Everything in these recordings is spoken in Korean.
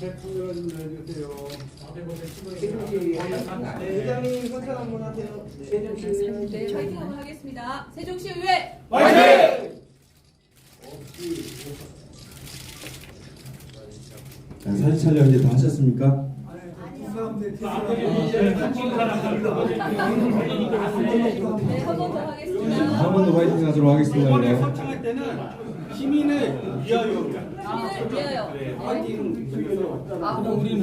앞에 카메라 좀 내주세요. 네, 의장님 선착 한번 하세요. 네, 화이팅 한번 하겠습니다. 세종시 의회 화이팅! 자, 사진 촬영 이제 다 하셨습니까? 네, 한 번 더 하겠습니다. 한 번 더 화이팅 하도록 하겠습니다. 이번에 네. 선창할 때는 시민을 위하여. 시민을 위하여. 네. 아, 우리는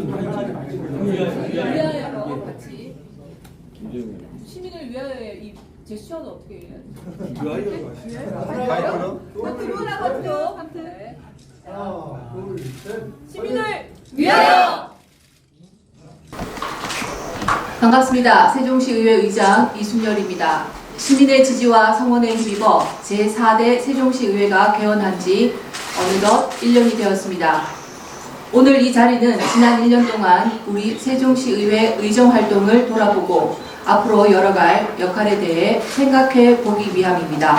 위하여로 같이. 시민을 위하여의 이 제스처는 어떻게 해요? 위하여로? 두분 하거든요. 네. 하나, 둘, 셋. 시민을 위하여! 반갑습니다. 세종시의회 의장 이순열입니다. 시민의 지지와 성원에 힘입어 제4대 세종시의회가 개원한 지 어느덧 1년이 되었습니다. 오늘 이 자리는 지난 1년 동안 우리 세종시의회 의정활동을 돌아보고 앞으로 열어갈 역할에 대해 생각해 보기 위함입니다.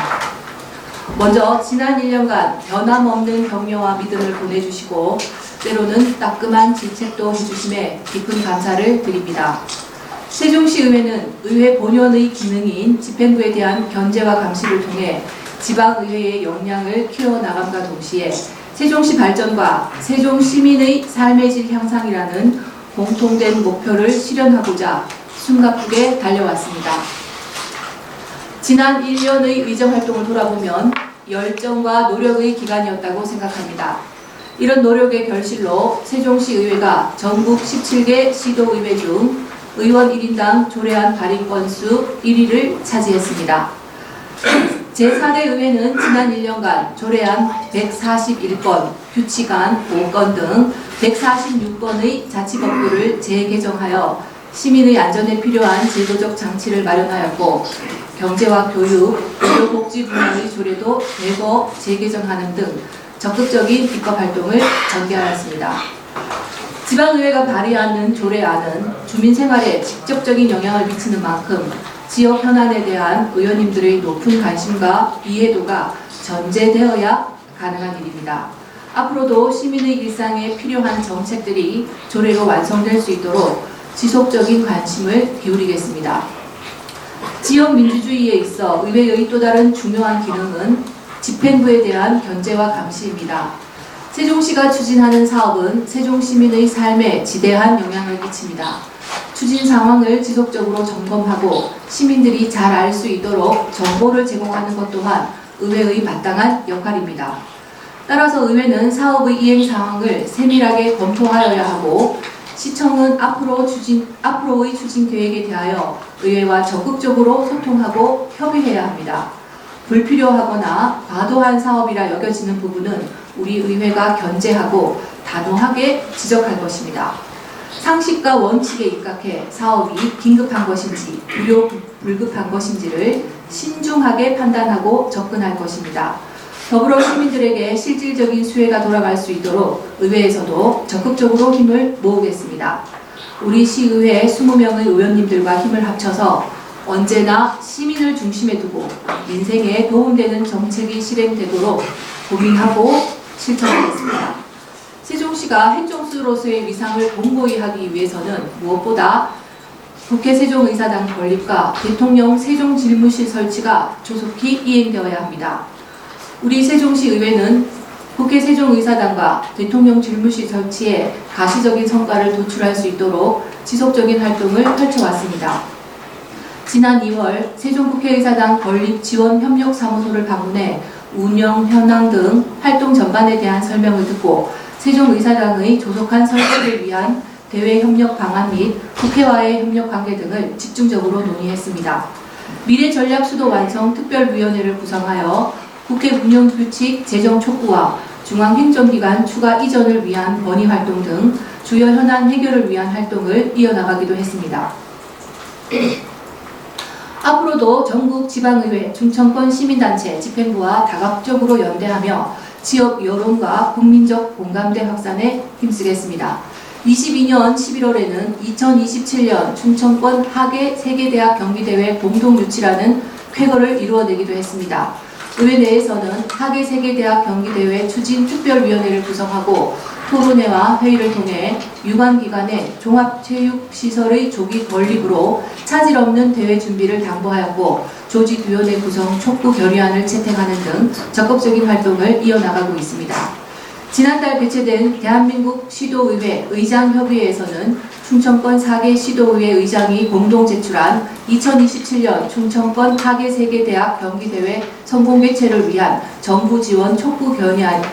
먼저 지난 1년간 변함없는 격려와 믿음을 보내주시고 때로는 따끔한 질책도 해주심에 깊은 감사를 드립니다. 세종시의회는 의회 본연의 기능인 집행부에 대한 견제와 감시를 통해 지방의회의 역량을 키워나감과 동시에 세종시 발전과 세종시민의 삶의 질 향상이라는 공통된 목표를 실현하고자 숨가쁘게 달려왔습니다. 지난 1년의 의정활동을 돌아보면 열정과 노력의 기간이었다고 생각합니다. 이런 노력의 결실로 세종시의회가 전국 17개 시도의회 중 의원 1인당 조례안 발의 건수 1위를 차지했습니다. 제4대 의회는 지난 1년간 조례안 141건, 규칙안 5건 등 146건의 자치법규를 재개정하여 시민의 안전에 필요한 제도적 장치를 마련하였고 경제와 교육, 의료복지 분야의 조례도 대거 재개정하는 등 적극적인 입법 활동을 전개하였습니다. 지방의회가 발의하는 조례안은 주민 생활에 직접적인 영향을 미치는 만큼 지역 현안에 대한 의원님들의 높은 관심과 이해도가 전제되어야 가능한 일입니다. 앞으로도 시민의 일상에 필요한 정책들이 조례로 완성될 수 있도록 지속적인 관심을 기울이겠습니다. 지역 민주주의에 있어 의회의 또 다른 중요한 기능은 집행부에 대한 견제와 감시입니다. 세종시가 추진하는 사업은 세종시민의 삶에 지대한 영향을 끼칩니다. 추진 상황을 지속적으로 점검하고 시민들이 잘 알 수 있도록 정보를 제공하는 것 또한 의회의 마땅한 역할입니다. 따라서 의회는 사업의 이행 상황을 세밀하게 검토하여야 하고 시청은 앞으로의 추진 계획에 대하여 의회와 적극적으로 소통하고 협의해야 합니다. 불필요하거나 과도한 사업이라 여겨지는 부분은 우리 의회가 견제하고 단호하게 지적할 것입니다. 상식과 원칙에 입각해 사업이 긴급한 것인지 불급한 것인지를 신중하게 판단하고 접근할 것입니다. 더불어 시민들에게 실질적인 수혜가 돌아갈 수 있도록 의회에서도 적극적으로 힘을 모으겠습니다. 우리 시의회 20명의 의원님들과 힘을 합쳐서 언제나 시민을 중심에 두고 민생에 도움되는 정책이 실행되도록 고민하고 실천하겠습니다. 세종시가 행정수로서의 위상을 공고히 하기 위해서는 무엇보다 국회 세종의사당 건립과 대통령 세종질무실 설치가 조속히 이행되어야 합니다. 우리 세종시 의회는 국회 세종의사당과 대통령 질무실 설치에 가시적인 성과를 도출할 수 있도록 지속적인 활동을 펼쳐왔습니다. 지난 2월 세종국회의사당 건립지원협력사무소를 방문해 운영 현황 등 활동 전반에 대한 설명을 듣고 세종의사당의 조속한 설치를 위한 대외 협력 방안 및 국회와의 협력 관계 등을 집중적으로 논의했습니다. 미래 전략 수도 완성 특별위원회를 구성하여 국회 운영 규칙 제정 촉구와 중앙행정기관 추가 이전을 위한 건의 활동 등 주요 현안 해결을 위한 활동을 이어나가기도 했습니다. 앞으로도 전국 지방의회, 충청권 시민단체, 집행부와 다각적으로 연대하며 지역 여론과 국민적 공감대 확산에 힘쓰겠습니다. 22년 11월에는 2027년 충청권 하계 세계대학 경기대회 공동유치라는 쾌거를 이루어내기도 했습니다. 의회 내에서는 하계 세계대학 경기대회 추진특별위원회를 구성하고 토론회와 회의를 통해 유관기관의 종합체육시설의 조기 건립으로 차질 없는 대회 준비를 당부하였고 조직위원회 구성 촉구 결의안을 채택하는 등 적극적인 활동을 이어나가고 있습니다. 지난달 개최된 대한민국 시도의회 의장협의회에서는 충청권 4개 시도의회 의장이 공동 제출한 2027년 충청권 하계 세계대학 경기대회 성공 개최를 위한 정부 지원 촉구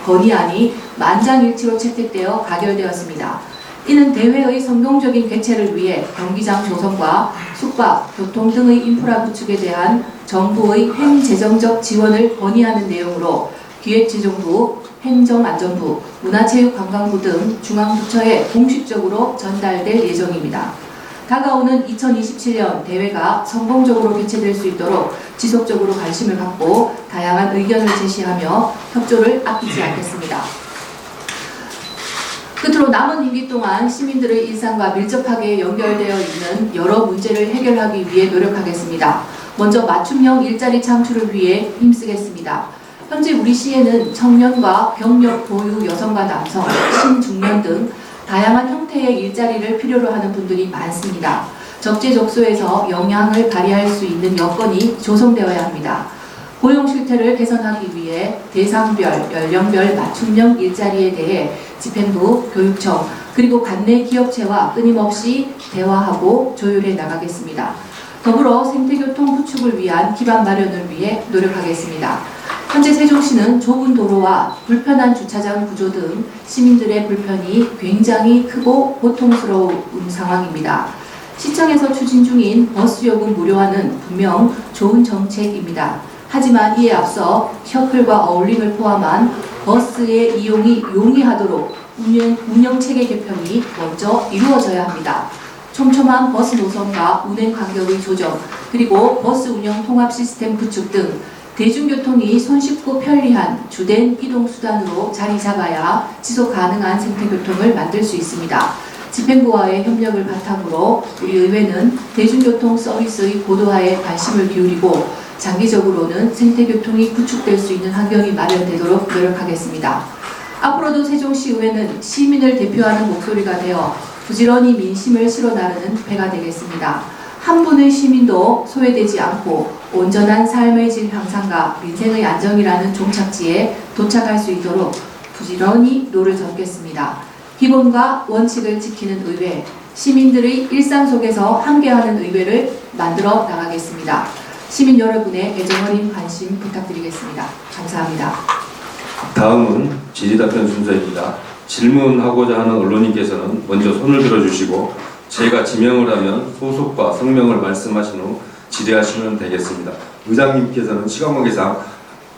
건의안이 만장일치로 채택되어 가결되었습니다. 이는 대회의 성공적인 개최를 위해 경기장 조성과 숙박, 교통 등의 인프라 구축에 대한 정부의 행재정적 지원을 건의하는 내용으로 기획재정부, 행정안전부, 문화체육관광부 등 중앙부처에 공식적으로 전달될 예정입니다. 다가오는 2027년 대회가 성공적으로 개최될 수 있도록 지속적으로 관심을 갖고 다양한 의견을 제시하며 협조를 아끼지 않겠습니다. 끝으로 남은 임기 동안 시민들의 일상과 밀접하게 연결되어 있는 여러 문제를 해결하기 위해 노력하겠습니다. 먼저 맞춤형 일자리 창출을 위해 힘쓰겠습니다. 현재 우리 시에는 청년과 병력 보유 여성과 남성, 신중년 등 다양한 형태의 일자리를 필요로 하는 분들이 많습니다. 적재적소에서 영향을 발휘할 수 있는 여건이 조성되어야 합니다. 고용 실태를 개선하기 위해 대상별, 연령별 맞춤형 일자리에 대해 집행부, 교육청, 그리고 관내 기업체와 끊임없이 대화하고 조율해 나가겠습니다. 더불어 생태교통 구축을 위한 기반 마련을 위해 노력하겠습니다. 현재 세종시는 좁은 도로와 불편한 주차장 구조 등 시민들의 불편이 굉장히 크고 고통스러운 상황입니다. 시청에서 추진 중인 버스 요금 무료화는 분명 좋은 정책입니다. 하지만 이에 앞서 셔틀과 어울림을 포함한 버스의 이용이 용이하도록 운영체계 개편이 먼저 이루어져야 합니다. 촘촘한 버스 노선과 운행 간격의 조정, 그리고 버스 운영 통합 시스템 구축 등 대중교통이 손쉽고 편리한 주된 이동수단으로 자리 잡아야 지속 가능한 생태교통을 만들 수 있습니다. 집행부와의 협력을 바탕으로 우리 의회는 대중교통 서비스의 고도화에 관심을 기울이고 장기적으로는 생태교통이 구축될 수 있는 환경이 마련되도록 노력하겠습니다. 앞으로도 세종시의회는 시민을 대표하는 목소리가 되어 부지런히 민심을 실어나르는 배가 되겠습니다. 한 분의 시민도 소외되지 않고 온전한 삶의 질 향상과 민생의 안정이라는 종착지에 도착할 수 있도록 부지런히 노를 젓겠습니다. 기본과 원칙을 지키는 의회, 시민들의 일상 속에서 함께하는 의회를 만들어 나가겠습니다. 시민 여러분의 애정어린 관심 부탁드리겠습니다. 감사합니다. 다음은 질의답변 순서입니다. 질문하고자 하는 언론인께서는 먼저 손을 들어주시고 제가 지명을 하면 소속과 성명을 말씀하신 후 질의하시면 되겠습니다. 의장님께서는 시간 관계상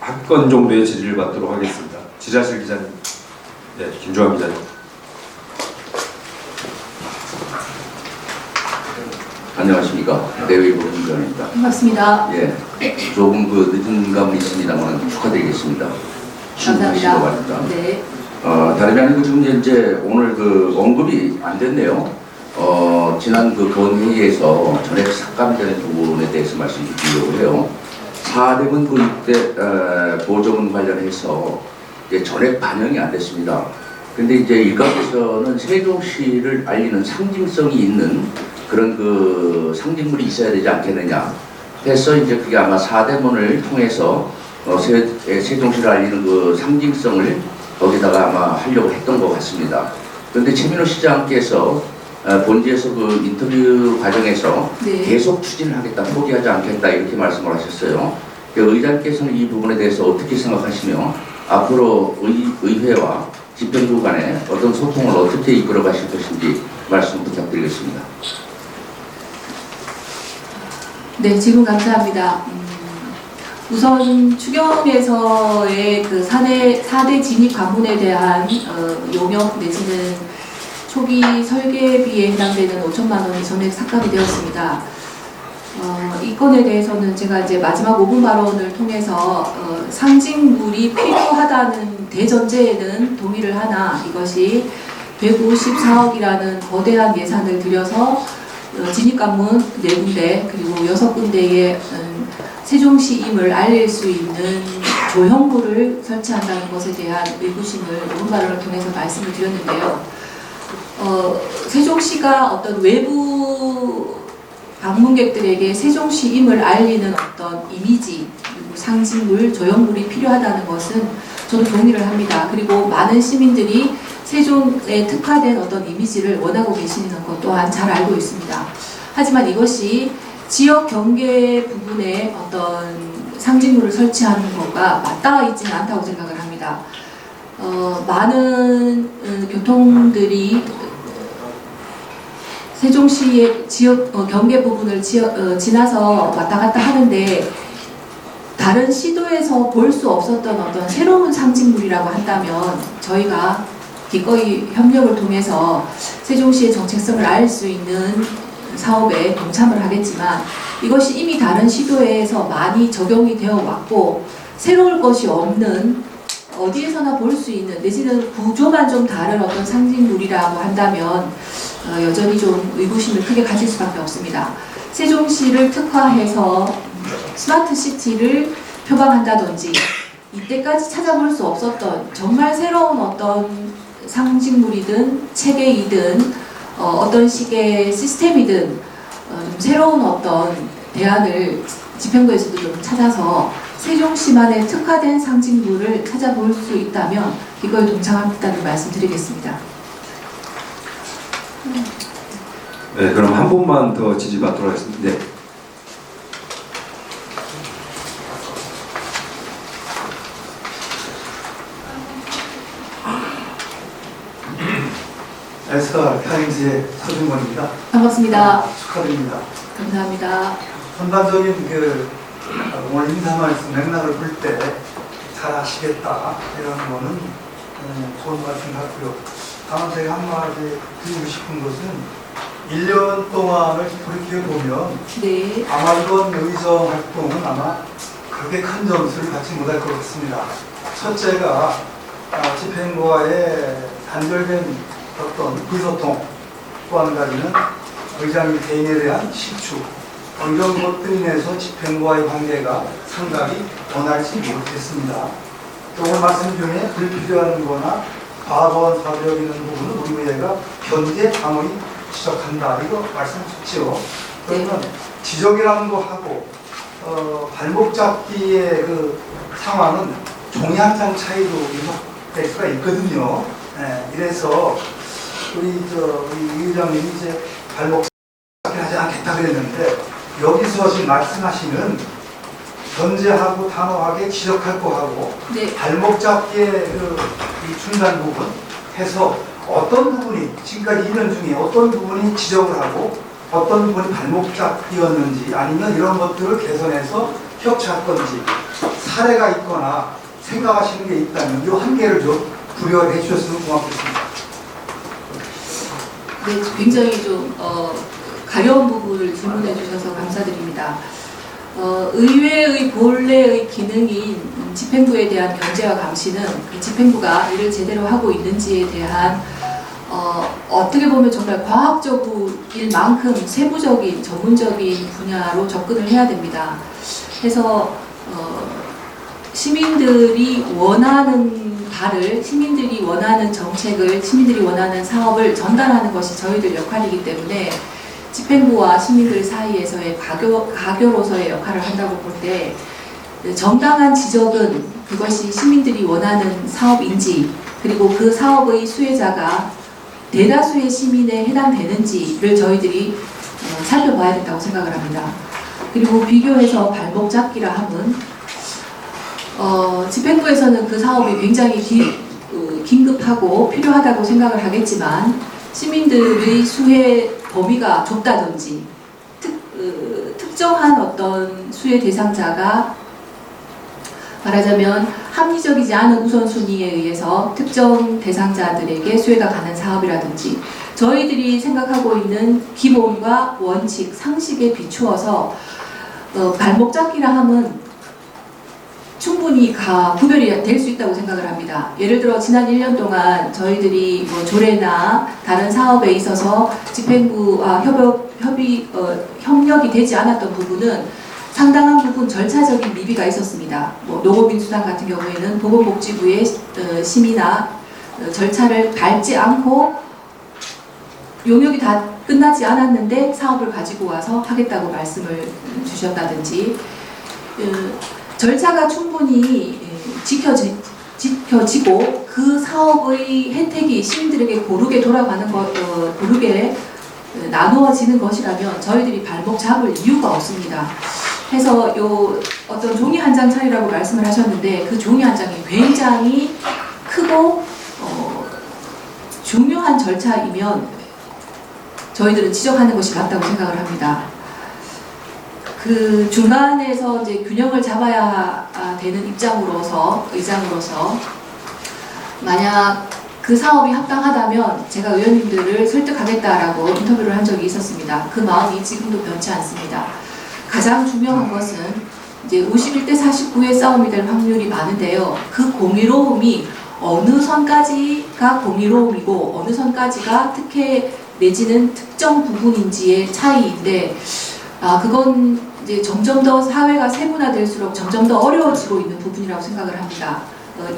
한 건 정도의 질의를 받도록 하겠습니다. 질의하실 기자님. 네, 김주환 기자님. 안녕하십니까. 내외부 김주환입니다. 반갑습니다. 예, 조금 늦은 감은 있습니다만 축하드리겠습니다. 감사합니다. 네. 다름이 아니고 지금 이제 오늘 언급이 안 됐네요. 지난 본회의에서 전액 삭감되는 부분에 대해서 말씀드리려고 해요. 4대문 도입 때 보조금 관련해서 이제 전액 반영이 안 됐습니다. 근데 이제 일각에서는 세종시를 알리는 상징성이 있는 그런 상징물이 있어야 되지 않겠느냐 해서 이제 그게 아마 4대문을 통해서 세종시를 알리는 상징성을 거기다가 아마 하려고 했던 것 같습니다. 그런데 최민호 시장께서 본지에서 인터뷰 과정에서 네. 계속 추진을 하겠다, 포기하지 않겠다 이렇게 말씀을 하셨어요. 의장께서는 이 부분에 대해서 어떻게 생각하시며 앞으로 의회와 집행부 간에 어떤 소통을 어떻게 이끌어 가실 것인지 말씀 부탁드리겠습니다. 네, 질문 감사합니다. 우선 추경에서의 4대 진입 관문에 대한 용역 내지는 초기 설계비에 해당되는 5천만 원이 전액 삭감이 되었습니다. 이 건에 대해서는 제가 이제 마지막 5분 발언을 통해서 상징물이 필요하다는 대전제에는 동의를 하나 이것이 154억이라는 거대한 예산을 들여서 진입관문 4군데 그리고 6군데의 세종시임을 알릴 수 있는 조형물을 설치한다는 것에 대한 의구심을 녹음 발언을 통해서 말씀을 드렸는데요. 세종시가 어떤 외부 방문객들에게 세종시임을 알리는 어떤 이미지, 그리고 상징물, 조형물이 필요하다는 것은 저는 동의를 합니다. 그리고 많은 시민들이 세종에 특화된 어떤 이미지를 원하고 계시는 것 또한 잘 알고 있습니다. 하지만 이것이 지역 경계 부분에 어떤 상징물을 설치하는 것과 맞닿아 있지는 않다고 생각을 합니다. 많은 교통들이 세종시의 지역 경계 부분을 지나서 왔다 갔다 하는데 다른 시도에서 볼 수 없었던 어떤 새로운 상징물이라고 한다면 저희가 기꺼이 협력을 통해서 세종시의 정체성을 알 수 있는 사업에 동참을 하겠지만 이것이 이미 다른 시도에서 많이 적용이 되어 왔고 새로울 것이 없는 어디에서나 볼 수 있는 내지는 구조만 좀 다른 어떤 상징물이라고 한다면 여전히 좀 의구심을 크게 가질 수밖에 없습니다. 세종시를 특화해서 스마트 시티를 표방한다든지 이때까지 찾아볼 수 없었던 정말 새로운 어떤 상징물이든 체계이든 어떤 식의 시스템이든 좀 새로운 어떤 대안을 집행부에서도 좀 찾아서 세종시만의 특화된 상징물을 찾아볼 수 있다면 이거에 동참하겠다는 말씀드리겠습니다. 네, 그럼 한 번만 더 지지받도록 하겠습니다. 네. 에스카 타임즈의 서준권입니다. 반갑습니다. 축하드립니다. 감사합니다. 전반적인 오늘 인사 말씀 맥락을 볼 때 잘하시겠다 이런 거는 좋은 말씀 같고요. 다만 제가 한마디 드리고 싶은 것은 1년 동안을 돌이켜보면 네. 아마 이번 의정 활동은 아마 그렇게 큰 점수를 받지 못할 것 같습니다. 첫째가 집행부와의 단절된 어떤 의소통, 또 한 가지는 의장님 개인에 대한 실추, 이런 것들로 인해서 집행부와의 관계가 상당히 원활치 못했습니다. 또 오늘 말씀 중에 불필요한 거나 과거원 사벽 있는 부분은 우리 의회가 현재 강하게 지적한다. 이거 말씀하셨죠. 그러면 지적이라는 거 하고 발목 잡기의 그 상황은 종이 한 장 차이로 이루어질 수가 있거든요. 이래서 우리 의장님이 이제 발목 잡기 하지 않겠다 그랬는데 여기서 지금 말씀하시는 견제하고 단호하게 지적할 거 하고 네. 발목 잡기의 이 중간 부분 해서 어떤 부분이 지금까지 2년 중에 어떤 부분이 지적을 하고 어떤 부분이 발목 잡기였는지 아니면 이런 것들을 개선해서 협치할 건지 사례가 있거나 생각하시는 게 있다면 이 한계를 좀 부여해 주셨으면 고맙겠습니다. 네, 굉장히 좀 가려운 부분을 질문해 주셔서 감사드립니다. 의회의 본래의 기능인 집행부에 대한 견제와 감시는 그 집행부가 일을 제대로 하고 있는지에 대한 어떻게 보면 정말 과학적일 만큼 세부적인 전문적인 분야로 접근을 해야 됩니다. 그래서 시민들이 원하는 바를, 시민들이 원하는 정책을, 시민들이 원하는 사업을 전달하는 것이 저희들 역할이기 때문에 집행부와 시민들 사이에서의 가교로서의 역할을 한다고 볼 때 정당한 지적은 그것이 시민들이 원하는 사업인지 그리고 그 사업의 수혜자가 대다수의 시민에 해당되는지를 저희들이 살펴봐야 된다고 생각을 합니다. 그리고 비교해서 발목 잡기라 함은 집행부에서는 그 사업이 굉장히 긴급하고 필요하다고 생각을 하겠지만 시민들의 수혜 범위가 좁다든지 특정한 어떤 수혜 대상자가 말하자면 합리적이지 않은 우선순위에 의해서 특정 대상자들에게 수혜가 가는 사업이라든지 저희들이 생각하고 있는 기본과 원칙, 상식에 비추어서 발목 잡기라 함은 충분히 구별이 될 수 있다고 생각을 합니다. 예를 들어 지난 1년 동안 저희들이 조례나 다른 사업에 있어서 집행부와 협력이 되지 않았던 부분은 상당한 부분 절차적인 미비가 있었습니다. 뭐 농업인수당 같은 경우에는 보건복지부의 심의나 절차를 밟지 않고 용역이 다 끝나지 않았는데 사업을 가지고 와서 하겠다고 말씀을 주셨다든지 절차가 충분히 지켜지고 그 사업의 혜택이 시민들에게 고르게 돌아가는 것, 고르게 나누어지는 것이라면 저희들이 발목 잡을 이유가 없습니다. 해서 요 어떤 종이 한 장 차이라고 말씀을 하셨는데 그 종이 한 장이 굉장히 크고 중요한 절차이면 저희들은 지적하는 것이 맞다고 생각을 합니다. 그 중간에서 이제 균형을 잡아야 되는 의장으로서 만약 그 사업이 합당하다면 제가 의원님들을 설득하겠다라고 인터뷰를 한 적이 있었습니다. 그 마음이 지금도 변치 않습니다. 가장 중요한 것은 이제 51대 49의 싸움이 될 확률이 많은데요. 그 공의로움이 어느 선까지가 공의로움이고 어느 선까지가 특혜 내지는 특정 부분인지의 차이인데 그건 이제 점점 더 사회가 세분화될수록 점점 더 어려워지고 있는 부분이라고 생각을 합니다.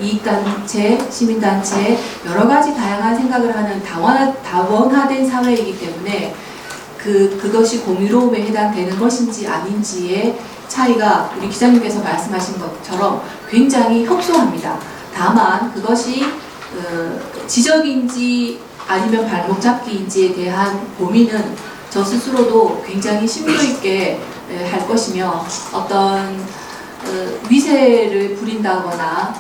이익단체, 시민단체 여러 가지 다양한 생각을 하는 다원화된 사회이기 때문에 그것이 공의로움에 해당되는 것인지 아닌지의 차이가 우리 기자님께서 말씀하신 것처럼 굉장히 협소합니다. 다만 그것이 지적인지 아니면 발목 잡기인지에 대한 고민은 저 스스로도 굉장히 심도 있게 할 것이며 어떤 위세를 부린다거나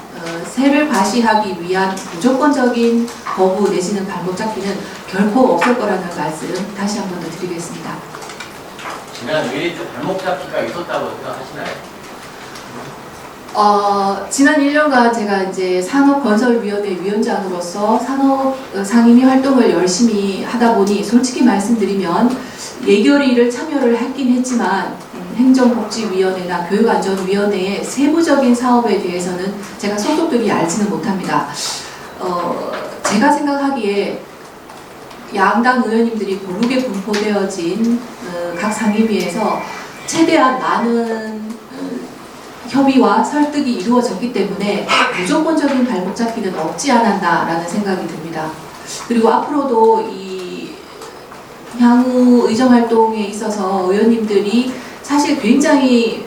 세를 과시하기 위한 무조건적인 거부 내지는 발목 잡기는 결코 없을 거라는 말씀 다시 한 번 더 드리겠습니다. 지난 왜 발목 잡기가 있었다고 생각하시나요? 지난 1년간 제가 이제 산업건설위원회 위원장으로서 산업 상임위 활동을 열심히 하다 보니 솔직히 말씀드리면 예결위를 참여를 하긴 했지만 행정복지위원회나 교육안전위원회의 세부적인 사업에 대해서는 제가 소속들이 알지는 못합니다. 제가 생각하기에 양당 의원님들이 고르게 분포되어진 각 상임위에서 최대한 많은 협의와 설득이 이루어졌기 때문에 무조건적인 발목 잡기는 없지 않았나라는 생각이 듭니다. 그리고 앞으로도 이 향후 의정활동에 있어서 의원님들이 사실 굉장히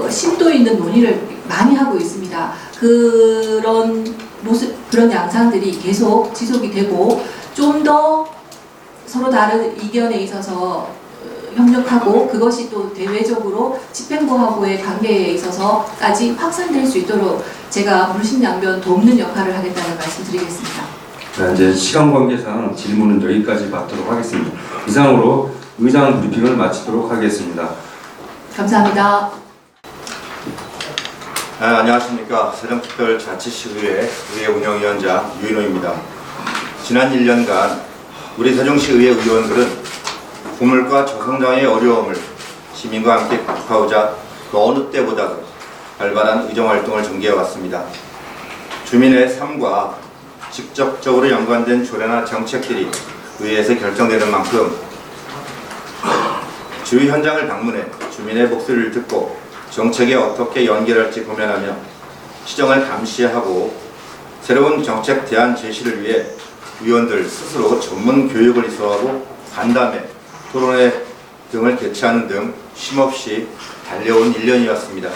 심도 있는 논의를 많이 하고 있습니다. 그런 모습, 그런 양상들이 계속 지속이 되고 좀 더 서로 다른 이견에 있어서 협력하고 그것이 또 대외적으로 집행부하고의 관계에 있어서까지 확산될 수 있도록 제가 물심양면 돕는 역할을 하겠다는 말씀 드리겠습니다. 자, 이제 시간 관계상 질문은 여기까지 받도록 하겠습니다. 이상으로 의장 브리핑을 마치도록 하겠습니다. 감사합니다. 안녕하십니까. 세종특별자치시의회 의회운영위원장 유인호입니다. 지난 1년간 우리 세종시 의회 의원들은 부물과 저성장의 어려움을 시민과 함께 극복하고자 그 어느 때보다도 활발한 의정활동을 전개해왔습니다. 주민의 삶과 직접적으로 연관된 조례나 정책들이 의회에서 결정되는 만큼 주요 현장을 방문해 주민의 목소리를 듣고 정책에 어떻게 연결할지 고민하며 시정을 감시하고 새로운 정책 대안 제시를 위해 의원들 스스로 전문 교육을 이수하고 간담회, 토론회 등을 개최하는 등 쉼없이 달려온 1년이었습니다.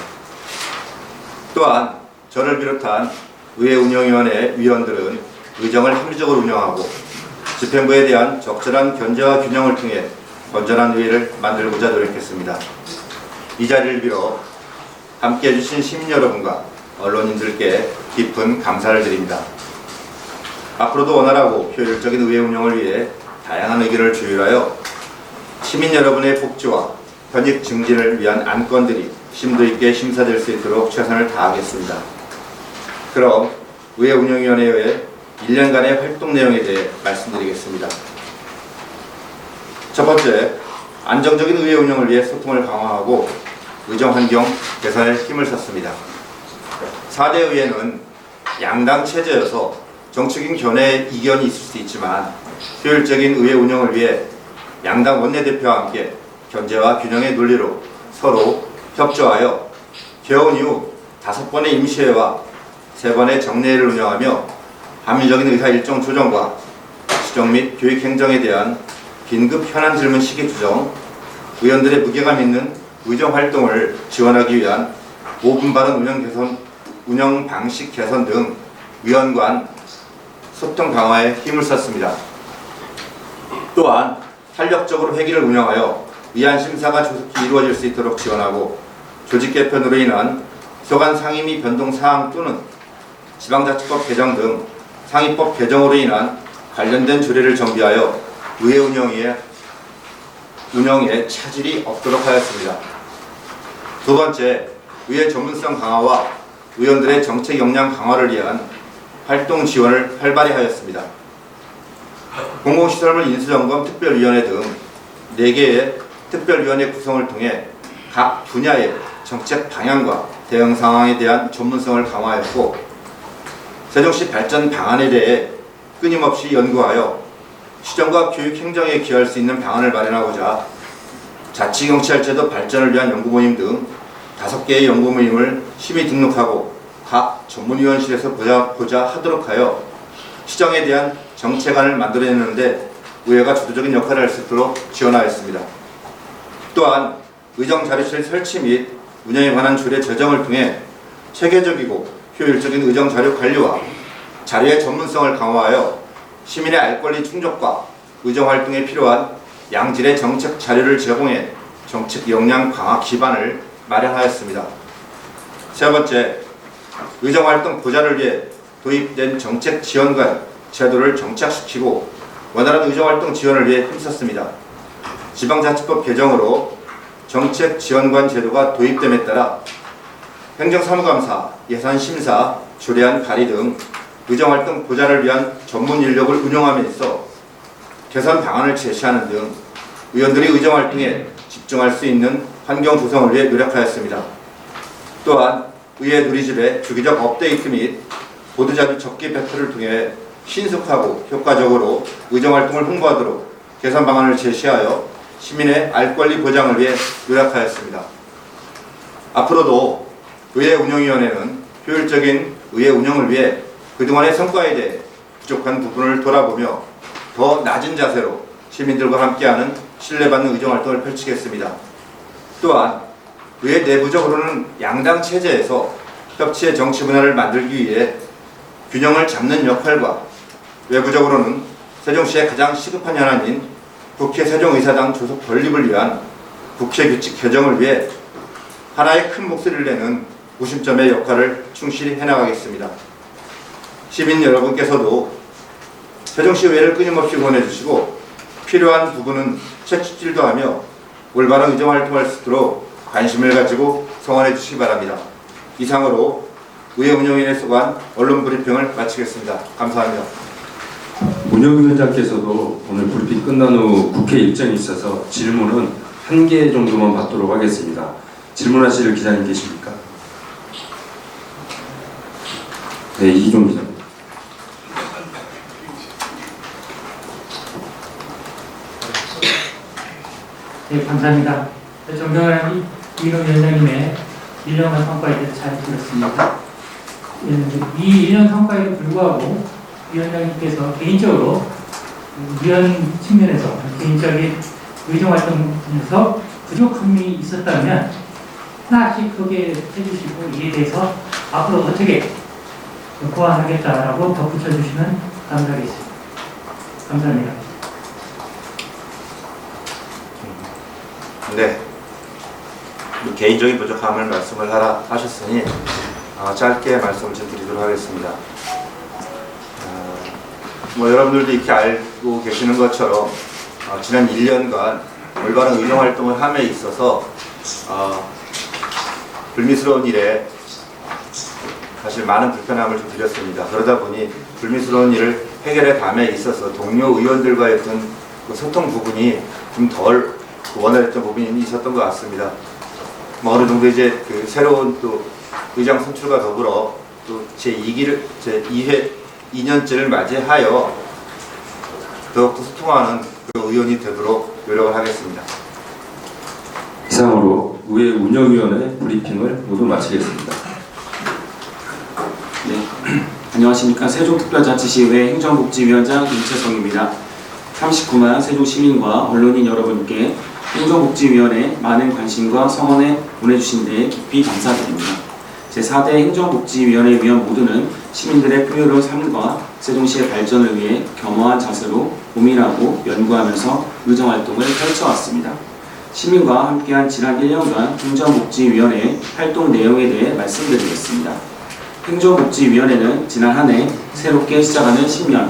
또한 저를 비롯한 의회운영위원회 위원들은 의정을 합리적으로 운영하고 집행부에 대한 적절한 견제와 균형을 통해 건전한 의회를 만들고자 노력했습니다. 이 자리를 빌어 함께해 주신 시민 여러분과 언론인들께 깊은 감사를 드립니다. 앞으로도 원활하고 효율적인 의회 운영을 위해 다양한 의견을 조율하여 시민 여러분의 복지와 현익 증진을 위한 안건들이 심도 있게 심사될 수 있도록 최선을 다하겠습니다. 그럼 의회운영위원회의 1년간의 활동 내용에 대해 말씀드리겠습니다. 첫 번째, 안정적인 의회 운영을 위해 소통을 강화하고 의정 환경 개선에 힘을 썼습니다. 4대 의회는 양당 체제여서 정책인 견해에 이견이 있을 수 있지만 효율적인 의회 운영을 위해 양당 원내대표와 함께 견제와 균형의 논리로 서로 협조하여 개원 이후 5번의 임시회와 3번의 정례회를 운영하며 합리적인 의사 일정 조정과 수정 및 교육 행정에 대한 긴급 현안 질문 시기 조정, 의원들의 무게감 있는 의정 활동을 지원하기 위한 5분 발언 운영 방식 개선 등 위원 간 소통 강화에 힘을 썼습니다. 또한 탄력적으로 회기를 운영하여 위안 심사가 조속히 이루어질 수 있도록 지원하고 조직 개편으로 인한 소관 상임위 변동 사항 또는 지방자치법 개정 등 상위법 개정으로 인한 관련된 조례를 정비하여 의회 운영에 차질이 없도록 하였습니다. 두 번째, 의회 전문성 강화와 의원들의 정책 역량 강화를 위한 활동 지원을 활발히 하였습니다. 공공시설물 인수점검 특별위원회 등 4개의 특별위원회 구성을 통해 각 분야의 정책 방향과 대응 상황에 대한 전문성을 강화하였고, 세종시 발전 방안에 대해 끊임없이 연구하여 시정과 교육 행정에 기여할 수 있는 방안을 마련하고자 자치경찰제도 발전을 위한 연구모임 등 5개의 연구모임을 심의 등록하고 각 전문위원실에서 보자 하도록 하여 시정에 대한 정책안을 만들어내는데 의회가 주도적인 역할을 할 수 있도록 지원하였습니다. 또한 의정자료실 설치 및 운영에 관한 조례 제정을 통해 체계적이고 효율적인 의정자료 관리와 자료의 전문성을 강화하여 시민의 알 권리 충족과 의정활동에 필요한 양질의 정책 자료를 제공해 정책 역량 강화 기반을 마련하였습니다. 세 번째, 의정활동 보좌를 위해 도입된 정책 지원관 제도를 정착시키고 원활한 의정활동 지원을 위해 힘썼습니다. 지방자치법 개정으로 정책 지원관 제도가 도입됨에 따라 행정사무감사, 예산심사, 조례안 발의 등 의정활동 보좌를 위한 전문 인력을 운용함에 있어 개선 방안을 제시하는 등 의원들이 의정활동에 집중할 수 있는 환경 조성을 위해 노력하였습니다. 또한 의회 누리집의 주기적 업데이트 및 보도자료 적기 배포를 통해 신속하고 효과적으로 의정활동을 홍보하도록 개선 방안을 제시하여 시민의 알 권리 보장을 위해 노력하였습니다. 앞으로도 의회운영위원회는 효율적인 의회 운영을 위해 그동안의 성과에 대해 부족한 부분을 돌아보며 더 낮은 자세로 시민들과 함께하는 신뢰받는 의정활동을 펼치겠습니다. 또한 의회 내부적으로는 양당 체제에서 협치의 정치 문화를 만들기 위해 균형을 잡는 역할과 외부적으로는 세종시의 가장 시급한 현안인 국회 세종의사당 조속 건립을 위한 국회 규칙 개정을 위해 하나의 큰 목소리를 내는 무심점의 역할을 충실히 해나가겠습니다. 시민 여러분께서도 세종시 의회를 끊임없이 응원해주시고 필요한 부분은 채찍질도 하며 올바른 의정활동할 수 있도록 관심을 가지고 성원해 주시기 바랍니다. 이상으로 의회 운영위원회 소관 언론 브리핑을 마치겠습니다. 감사합니다. 운영위원장께서도 오늘 브리핑 끝난 후 국회 일정이 있어서 질문은 1개 정도만 받도록 하겠습니다. 질문하실 기자님 계십니까? 네, 이기종 기자님. 네, 감사합니다. 존경하는 이기종 위원장님의 1년간 성과에 대해서 잘 들었습니다. 이 1년 성과에도 불구하고 위원장님께서 개인적으로 위원 측면에서 개인적인 의정활동에서 부족함이 있었다면 하나씩 소개해 주시고 이에 대해서 앞으로 어떻게 보완하겠다라고 덧붙여 주시면 감사하겠습니다. 감사합니다. 네, 개인적인 부족함을 말씀을 하셨으니 짧게 말씀을 좀 드리도록 하겠습니다. 여러분들도 이렇게 알고 계시는 것처럼 지난 1년간 올바른 의정활동을 함에 있어서 불미스러운 일에 사실 많은 불편함을 좀 드렸습니다. 그러다 보니 불미스러운 일을 해결해 감에 있어서 동료 의원들과의 어떤 그 소통 부분이 좀 덜 원활했던 부분이 있었던 것 같습니다. 어느 정도 이제 그 새로운 또 의장 선출과 더불어 또 제2회 2년째를 맞이하여 더욱더 소통하는 그 의원이 되도록 노력을 하겠습니다. 이상으로 의회 운영위원회 브리핑을 모두 마치겠습니다. 네, 안녕하십니까. 세종특별자치시의회 행정복지위원장 임채성입니다. 39만 세종시민과 언론인 여러분께 행정복지위원회 많은 관심과 성원에 보내주신 데 깊이 감사드립니다. 제4대 행정복지위원회 위원 모두는 시민들의 풍요로운 삶과 세종시의 발전을 위해 겸허한 자세로 고민하고 연구하면서 의정활동을 펼쳐왔습니다. 시민과 함께한 지난 1년간 행정복지위원회의 활동 내용에 대해 말씀드리겠습니다. 행정복지위원회는 지난 한 해 새롭게 시작하는 10년,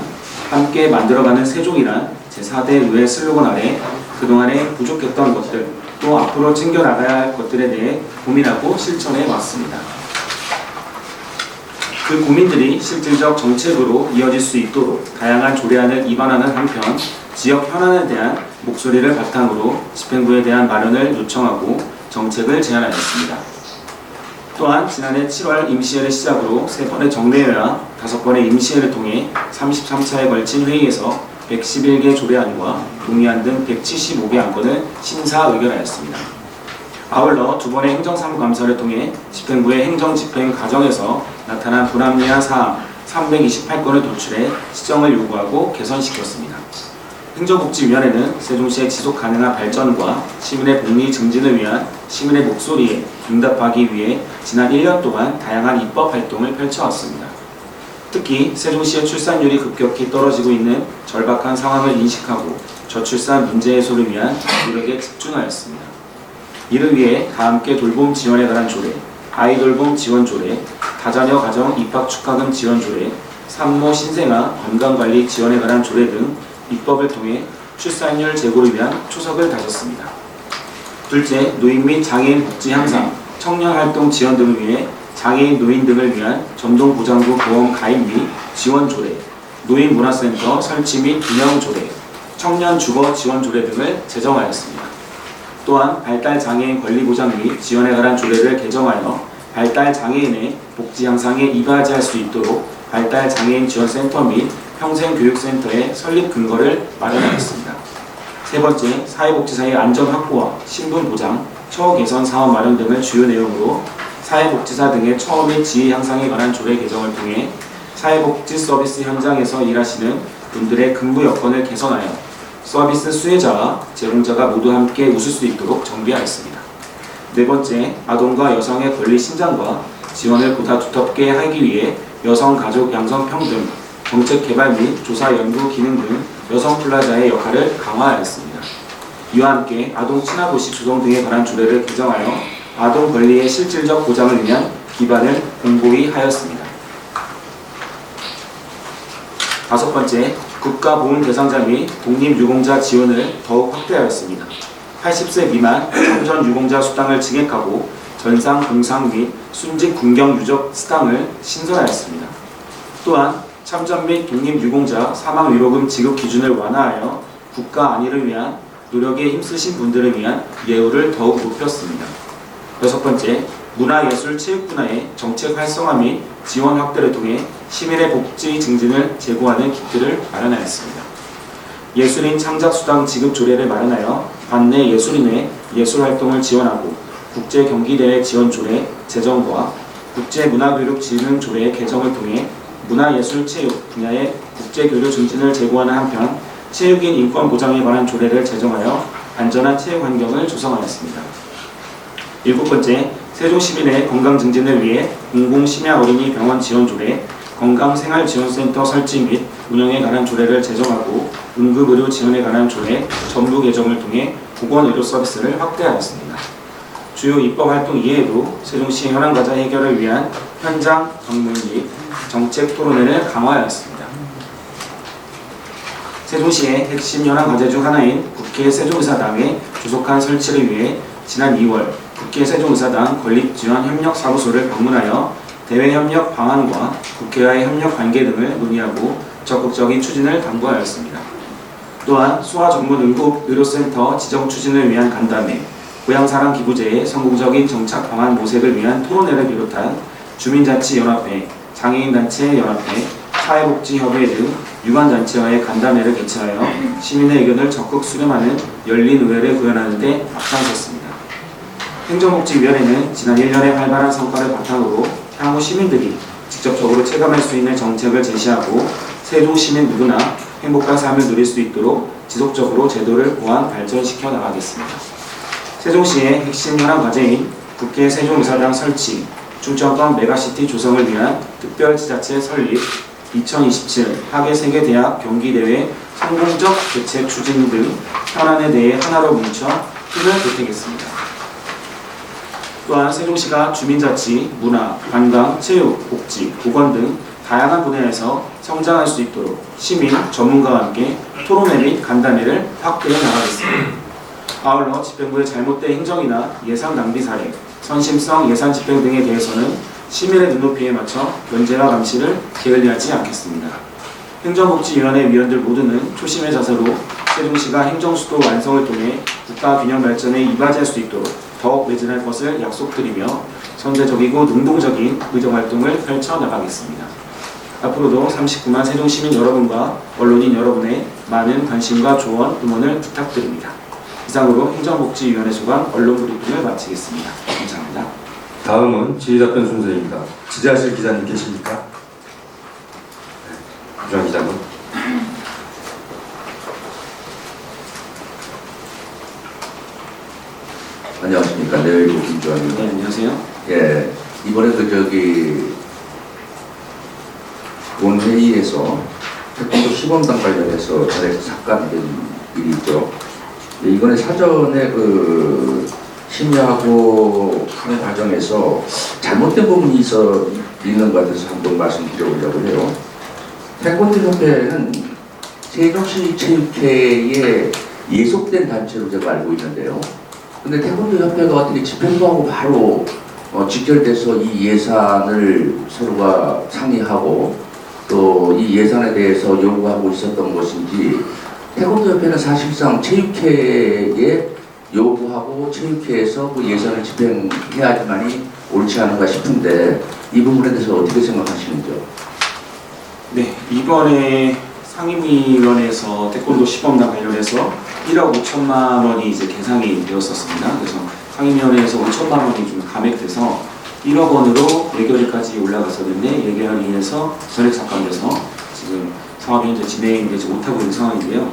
함께 만들어가는 세종이란 제4대 의회 슬로건 아래 그동안에 부족했던 것들, 또 앞으로 챙겨나가야 할 것들에 대해 고민하고 실천해 왔습니다. 그 고민들이 실질적 정책으로 이어질 수 있도록 다양한 조례안을 입안하는 한편 지역 현안에 대한 목소리를 바탕으로 집행부에 대한 마련을 요청하고 정책을 제안하였습니다. 또한 지난해 7월 임시회를 시작으로 3번의 정례회와 5번의 임시회를 통해 33차에 걸친 회의에서 111개 조례안과 동의안 등 175개 안건을 심사 의결하였습니다. 아울러 2번의 행정사무감사를 통해 집행부의 행정집행 과정에서 나타난 불합리한 사항 328건을 도출해 시정을 요구하고 개선시켰습니다. 행정복지위원회는 세종시의 지속가능한 발전과 시민의 복리 증진을 위한 시민의 목소리에 응답하기 위해 지난 1년 동안 다양한 입법활동을 펼쳐왔습니다. 특히 세종시의 출산율이 급격히 떨어지고 있는 절박한 상황을 인식하고 저출산 문제 해소를 위한 노력에 집중하였습니다. 이를 위해 다함께 돌봄 지원에 관한 조례, 아이돌봄 지원 조례, 다자녀 가정 입학 축하금 지원 조례, 산모 신생아 건강관리 지원에 관한 조례 등 입법을 통해 출산율 제고를 위한 초석을 다졌습니다. 둘째, 노인 및 장애인 복지 향상, 청년활동 지원 등을 위해 장애인 노인 등을 위한 전동보장구 보험 가입 및 지원 조례, 노인문화센터 설치 및 운영 조례, 청년 주거 지원 조례 등을 제정하였습니다. 또한 발달장애인 권리보장 및 지원에 관한 조례를 개정하여 발달장애인의 복지 향상에 이바지할 수 있도록 발달장애인 지원센터 및 평생교육센터의 설립 근거를 마련하였습니다. 세 번째, 사회복지사의 안전 확보와 신분 보장, 처우 개선 사업 마련 등을 주요 내용으로 사회복지사 등의 처우 및 지위 향상에 관한 조례 개정을 통해 사회복지 서비스 현장에서 일하시는 분들의 근무 여건을 개선하여 서비스 수혜자와 제공자가 모두 함께 웃을 수 있도록 정비하였습니다. 네 번째, 아동과 여성의 권리 신장과 지원을 보다 두텁게 하기 위해 여성, 가족, 양성 평등, 정책 개발 및 조사 연구 기능 등 여성 플라자의 역할을 강화하였습니다. 이와 함께 아동 친화도시 조성 등에 관한 조례를 개정하여 아동 권리의 실질적 보장을 위한 기반을 공고히 하였습니다. 다섯 번째, 국가보훈 대상자 및 독립유공자 지원을 더욱 확대하였습니다. 80세 미만 참전 유공자 수당을 증액하고 전상 공상 및 순직 군경 유적 수당을 신설하였습니다. 또한 참전 및 독립유공자 사망위로금 지급 기준을 완화하여 국가 안위를 위한 노력에 힘쓰신 분들을 위한 예우를 더욱 높였습니다. 여섯 번째, 문화예술 체육 분야의 정책 활성화 및 지원 확대를 통해 시민의 복지 증진을 제고하는 기틀을 마련하였습니다. 예술인 창작수당 지급 조례를 마련하여 관내 예술인의 예술활동을 지원하고 국제경기대회 지원 조례 제정과 국제문화교육 진흥 조례 개정을 통해 문화예술체육 분야의 국제교류 증진을 제고하는 한편 체육인 인권 보장에 관한 조례를 제정하여 안전한 체육 환경을 조성하였습니다. 일곱 번째, 세종 시민의 건강 증진을 위해 공공심야 어린이 병원 지원 조례, 건강생활지원센터 설치 및 운영에 관한 조례를 제정하고 응급의료 지원에 관한 조례 전부 개정을 통해 보건의료 서비스를 확대하였습니다. 주요 입법활동 이외에도 세종시 현안과제 해결을 위한 현장 방문 및 정책 토론회를 강화하였습니다. 세종시의 핵심 현안과제 중 하나인 국회 세종의사당의 조속한 설치를 위해 지난 2월 국회 세종의사당 건립지원협력사무소를 방문하여 대외협력 방안과 국회와의 협력 관계 등을 논의하고 적극적인 추진을 당부하였습니다. 또한 소아전문응급의료센터 지정 추진을 위한 간담회, 고향사랑 기부제의 성공적인 정착 방안 모색을 위한 토론회를 비롯한 주민자치연합회, 장애인단체 연합회, 사회복지협의회 등 유관단체와의 간담회를 개최하여 시민의 의견을 적극 수렴하는 열린 의회를 구현하는 데 앞장섰습니다. 행정복지위원회는 지난 1년의 활발한 성과를 바탕으로 향후 시민들이 직접적으로 체감할 수 있는 정책을 제시하고 세종 시민 누구나 행복한 삶을 누릴 수 있도록 지속적으로 제도를 보완 발전시켜 나가겠습니다. 세종시의 핵심 현안 과제인 국회 세종의사당 설치, 충청권 메가시티 조성을 위한 특별지자체 설립, 2027 하계세계대학 경기대회 성공적 개최 추진 등 현안에 대해 하나로 뭉쳐 힘을 보태겠습니다. 또한 세종시가 주민자치, 문화, 관광, 체육, 복지, 보건 등 다양한 분야에서 성장할 수 있도록 시민, 전문가와 함께 토론회 및 간담회를 확대해 나가겠습니다. 아울러 집행부의 잘못된 행정이나 예산 낭비 사례, 선심성 예산 집행 등에 대해서는 시민의 눈높이에 맞춰 면제와 감시를 게을리하지 않겠습니다. 행정복지위원회 위원들 모두는 초심의 자세로 세종시가 행정수도 완성을 통해 국가 균형 발전에 이바지할 수 있도록 더욱 매진할 것을 약속드리며 선제적이고 능동적인 의정활동을 펼쳐나가겠습니다. 앞으로도 39만 세종시민 여러분과 언론인 여러분의 많은 관심과 조언, 응원을 부탁드립니다. 이상으로 행정복지위원회 소관 언론 브리핑을 마치겠습니다. 감사합니다. 다음은 질의답변 순서입니다. 질의하실 기자님 계십니까? 네. 유정 기자님. 안녕하십니까. 내일부 김주환입니다. 네, 안녕하세요. 예, 이번에 본회의에서 태권도 시범단 관련해서 전에 삭감된 일이 있죠. 이번에 사전에 심의하고 하는 과정에서 잘못된 부분이 있는 것 같아서 한번 말씀드려보려고 해요. 태권도 협회는 세종시 체육회에 예속된 단체로 제가 알고 있는데요. 근데 태권도 협회가 어떻게 집행부하고 바로 직결돼서 이 예산을 서로가 상의하고 또 이 예산에 대해서 요구하고 있었던 것인지, 태권도 협회는 사실상 체육회에 요구하고 체육회에서 그 예산을 집행해야지만이 옳지 않은가 싶은데 이 부분에 대해서 어떻게 생각하시는지요? 네, 이번에 상임위원회에서 태권도 시범단 관련해서 1억 5천만 원이 이제 계상이 되었었습니다. 그래서 상임위원회에서 5천만 원이 좀 감액돼서 1억 원으로 예결위까지 올라갔었는데 예결위에서 전액 삭감돼서 지금 사업이 현재 진행되지 못하고 있는 상황인데요.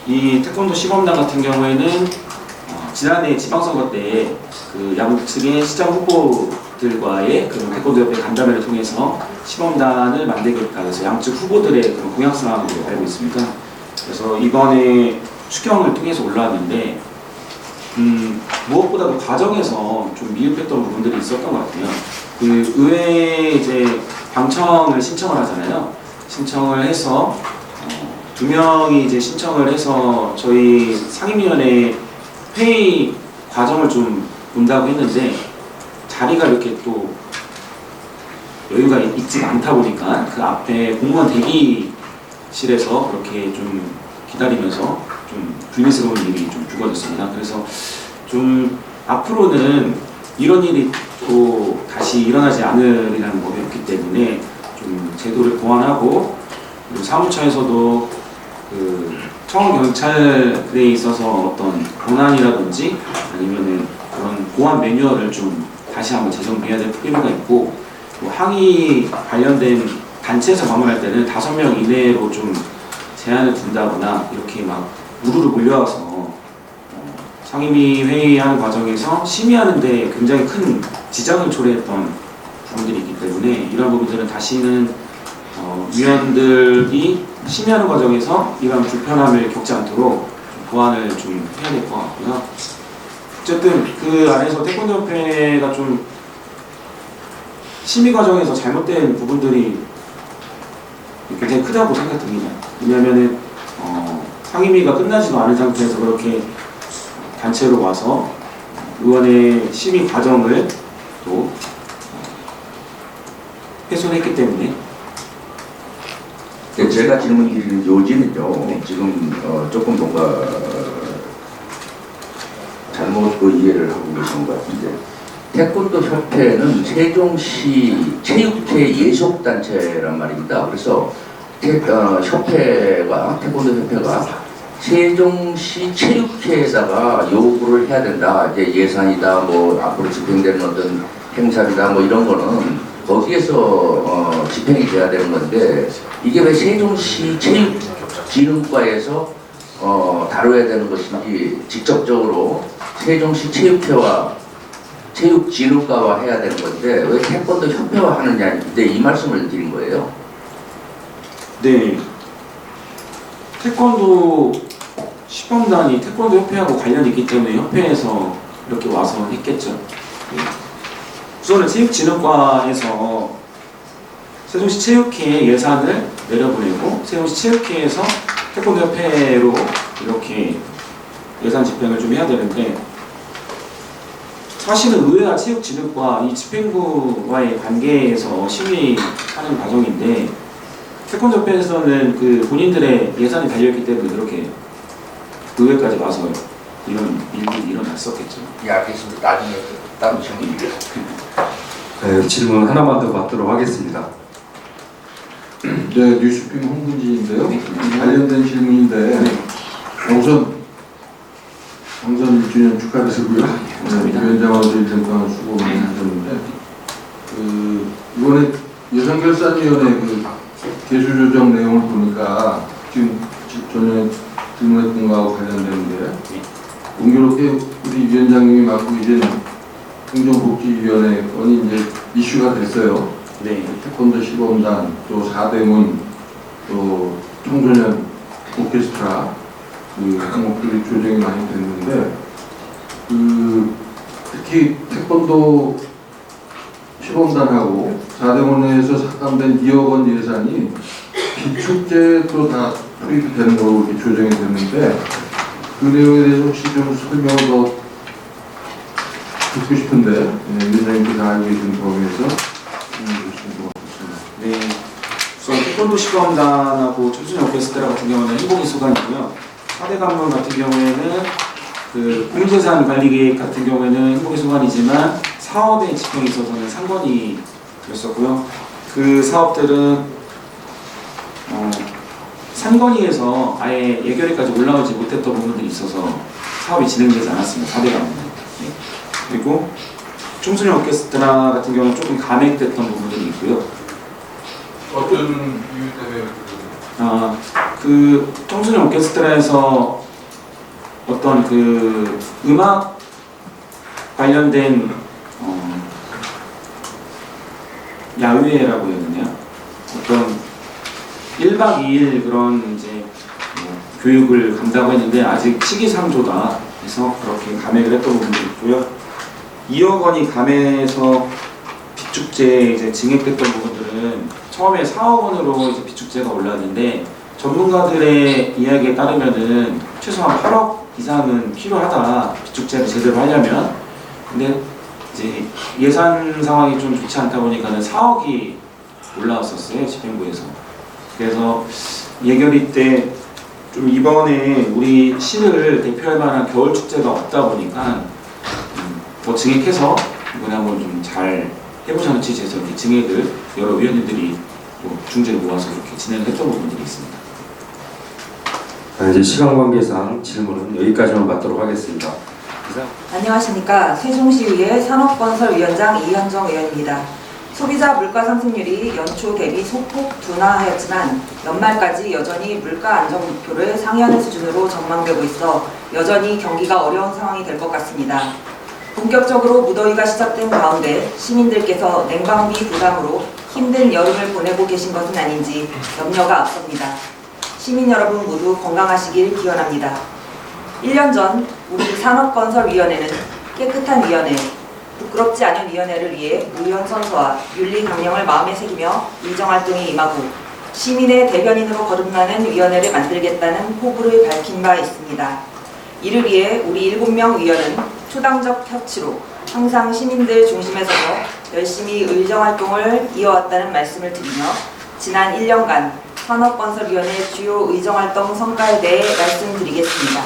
이 태권도 시범단 같은 경우에는 지난해 지방선거 때 그 양국 측의 시장 후보들과의 그런 태권도협회 간담회를 통해서 시범단을 만들겠다 해서 양측 후보들의 그런 공약사항으로 알고 있습니다. 그래서 이번에 추경을 통해서 올라왔는데 무엇보다도 과정에서 좀 미흡했던 부분들이 있었던 것 같아요. 그 의회에 이제 방청을 신청을 하잖아요. 신청을 해서 2명이 이제 신청을 해서 저희 상임위원회 회의 과정을 좀 본다고 했는데 자리가 이렇게 또 여유가 있지 않다 보니까 그 앞에 공무원 대기실에서 그렇게 좀 기다리면서 좀 불미스러운 일이 좀 벌어졌습니다. 그래서 좀 앞으로는 이런 일이 또 다시 일어나지 않으리라는 법이 없기 때문에 좀 제도를 보완하고, 그리고 사무처에서도 그 청원경찰에 있어서 어떤 권한이라든지 아니면은 그런 보안 매뉴얼을 좀 다시 한번 재정비해야 될 필요가 있고, 뭐 항의 관련된 단체에서 방문할 때는 5명 이내로 좀 제한을 둔다거나 이렇게 막 우르르 몰려와서 상임위 회의하는 과정에서 심의하는데 굉장히 큰 지장을 초래했던 부분들이 있기 때문에 이런 부분들은 다시는 위원들이 심의하는 과정에서 이런 불편함을 겪지 않도록 보완을 좀 해야 될 것 같고요. 어쨌든 그 안에서 태권도협회가 좀 심의 과정에서 잘못된 부분들이 굉장히 크다고 생각됩니다. 왜냐하면은 상임위가 끝나지도 않은 상태에서 그렇게 단체로 와서 의원의 심의 과정을 또 훼손했기 때문에. 제가 질문 드리는 요지는요, 네. 지금 조금 뭔가 잘못 이해를 하고 계신 것 같은데, 태권도 협회는 세종시 체육회 예속단체란 말입니다. 그래서 협회가 태권도 협회가 세종시 체육회에다가 요구를 해야 된다. 이제 예산이다, 뭐 앞으로 집행되는 어떤 행사이다, 뭐 이런 거는 거기에서 집행이 돼야 되는 건데 이게 왜 세종시 체육진흥과에서 다뤄야 되는 것인지 직접적으로 세종시 체육회와 체육진흥과와 해야 되는 건데 왜 태권도 협회와 하느냐 이제 이 말씀을 드린 거예요. 네. 태권도 시범단이 태권도 협회하고 관련이 있기 때문에 협회에서 이렇게 와서 했겠죠. 네. 우선은 체육진흥과에서 세종시 체육회에 예산을 내려보내고 세종시 체육회에서 태권도 협회로 이렇게 예산 집행을 좀 해야 되는데 사실은 의회와 체육진흥과 이 집행부와의 관계에서 심의하는 과정인데 태권도 협회에서는 그 본인들의 예산이 달려있기 때문에 그렇게 의회까지 와서 이런 일이 일어났었겠죠. 예, 알겠습니다. 나중에 따로 정리드릴게요. 네, 질문 하나만 더 받도록 하겠습니다. 네, 뉴스핑 홍근지인데요. 관련된 질문인데 우선 당선 1주년 축하드리고요. 위원장으로서 1년 동안 수고 많이 하셨는데 이번에 예산결산위원회 개수조정 내용을 보니까 지금 전에 질문했던 거하고 관련되는데 공교롭게 우리 위원장님이 맡고 계신 행정복지위원회 건이 이제 이슈가 됐어요. 네. 태권도 시범단, 또 4대문, 또 청소년 오케스트라 항목들이 조정이 많이 됐는데 특히 태권도 시범단하고 4대문에서 삭감된 2억 원 예산이 비축제도 다 투입이 되는 거로 이렇게 조정이 됐는데 그 내용에 대해서 혹시 좀 설명을 더 듣고 싶은데 위원장님께서 알고 계신 범위에서 주시면 고맙습니다. 네. 우선 태권도 시범단하고 청소년 오케스트라 같은 경우는 행복의 소관이고요. 4대 강론 같은 경우에는 그 공재산 관리계획 같은 경우에는 행복의 소관이지만 사업의 집행에 있어서는 상관이 됐었고요. 그 사업들은 상건위에서 아예 예결위까지 올라오지 못했던 부분들이 있어서 사업이 진행되지 않았습니다. 4대 강론은. 네. 그리고 청소년 오케스트라 같은 경우는 조금 감액됐던 부분들이 있고요. 어떤 이유 때문에? 그 청소년 오케스트라에서 어떤 그 음악 관련된 야외라고 해야 되나요? 어떤 1박 2일 그런 이제 교육을 간다고 했는데 아직 시기상조다 해서 그렇게 감액을 했던 부분도 있고요. 2억 원이 감해서 비축제에 이제 증액됐던 부분들은 처음에 4억 원으로 이제 비축제가 올랐는데 전문가들의 이야기에 따르면은 최소한 8억 이상은 필요하다 비축제를 제대로 하려면. 근데 이제 예산 상황이 좀 좋지 않다 보니까는 4억이 올라왔었어요 집행부에서. 그래서 예결위 때 좀 이번에 우리 시를 대표할 만한 겨울 축제가 없다 보니까 더 증액해서 이번에 한번 좀 잘 해보자는 취지에서 이렇게 증액을 여러 위원님들이 또 중재를 모아서 이렇게 진행을 했던 부분들이 있습니다. 이제 시간 관계상 질문은 여기까지만 받도록 하겠습니다. 안녕하십니까. 세종시의회 산업건설위원장 이현정 의원입니다. 소비자 물가 상승률이 연초 대비 소폭 둔화하였지만 연말까지 여전히 물가 안정 목표를 상회하는 수준으로 전망되고 있어 여전히 경기가 어려운 상황이 될 것 같습니다. 본격적으로 무더위가 시작된 가운데 시민들께서 냉방비 부담으로 힘든 여름을 보내고 계신 것은 아닌지 염려가 앞섭니다. 시민 여러분 모두 건강하시길 기원합니다. 1년 전 우리 산업건설위원회는 깨끗한 위원회, 부끄럽지 않은 위원회를 위해 의원 선서와 윤리 강령을 마음에 새기며 의정활동에 임하고 시민의 대변인으로 거듭나는 위원회를 만들겠다는 포부를 밝힌 바 있습니다. 이를 위해 우리 7명 위원은 초당적 협치로 항상 시민들 중심에 서서 열심히 의정활동을 이어왔다는 말씀을 드리며 지난 1년간 산업건설위원회 주요 의정활동 성과에 대해 말씀드리겠습니다.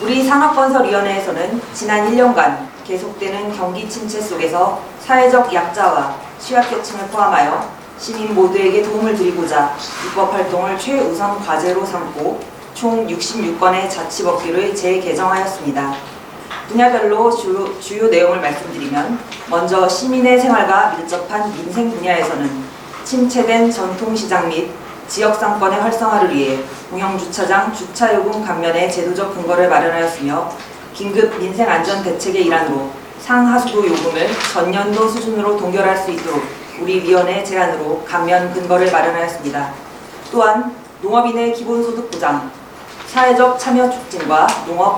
우리 산업건설위원회에서는 지난 1년간 계속되는 경기 침체 속에서 사회적 약자와 취약계층을 포함하여 시민 모두에게 도움을 드리고자 입법활동을 최우선 과제로 삼고 총 66건의 자치법규를 재개정하였습니다. 분야별로 주요 내용을 말씀드리면 먼저 시민의 생활과 밀접한 민생 분야에서는 침체된 전통시장 및 지역상권의 활성화를 위해 공영주차장 주차요금 감면의 제도적 근거를 마련하였으며 긴급 민생안전대책의 일환으로 상하수도 요금을 전년도 수준으로 동결할 수 있도록 우리 위원회 제안으로 감면 근거를 마련하였습니다. 또한 농업인의 기본소득 보장, 사회적 참여 촉진과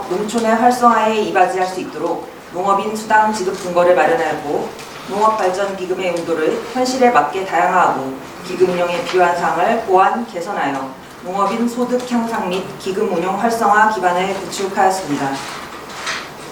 농촌의 활성화에 이바지할 수 있도록 농업인 수당 지급 근거를 마련하였고 농업발전기금의 용도를 현실에 맞게 다양화하고 기금 운영에 필요한 사항을 보완, 개선하여 농업인 소득 향상 및 기금 운영 활성화 기반을 구축하였습니다.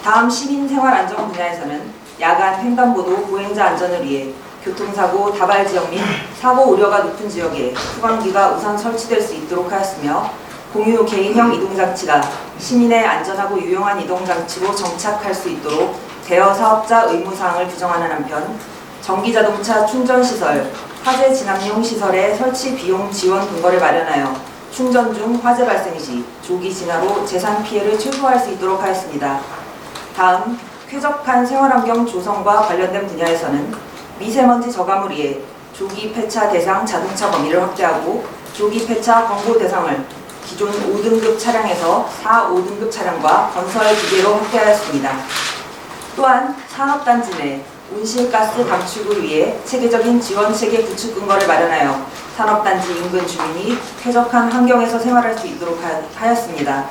다음 시민생활안전 분야에서는 야간 횡단보도 보행자 안전을 위해 교통사고 다발 지역 및 사고 우려가 높은 지역에 소방기가 우선 설치될 수 있도록 하였으며 공유 개인형 이동장치가 시민의 안전하고 유용한 이동장치로 정착할 수 있도록 대여 사업자 의무사항을 규정하는 한편 전기자동차 충전시설, 화재 진압용 시설의 설치 비용 지원 근거를 마련하여 충전 중 화재 발생 시 조기 진화로 재산 피해를 최소화할 수 있도록 하였습니다. 다음, 쾌적한 생활환경 조성과 관련된 분야에서는 미세먼지 저감을 위해 조기 폐차 대상 자동차 범위를 확대하고 조기 폐차 권고 대상을 기존 5등급 차량에서 4, 5등급 차량과 건설 기계로 확대하였습니다. 또한 산업단지 내 온실가스 감축을 위해 체계적인 지원체계 구축 근거를 마련하여 산업단지 인근 주민이 쾌적한 환경에서 생활할 수 있도록 하였습니다.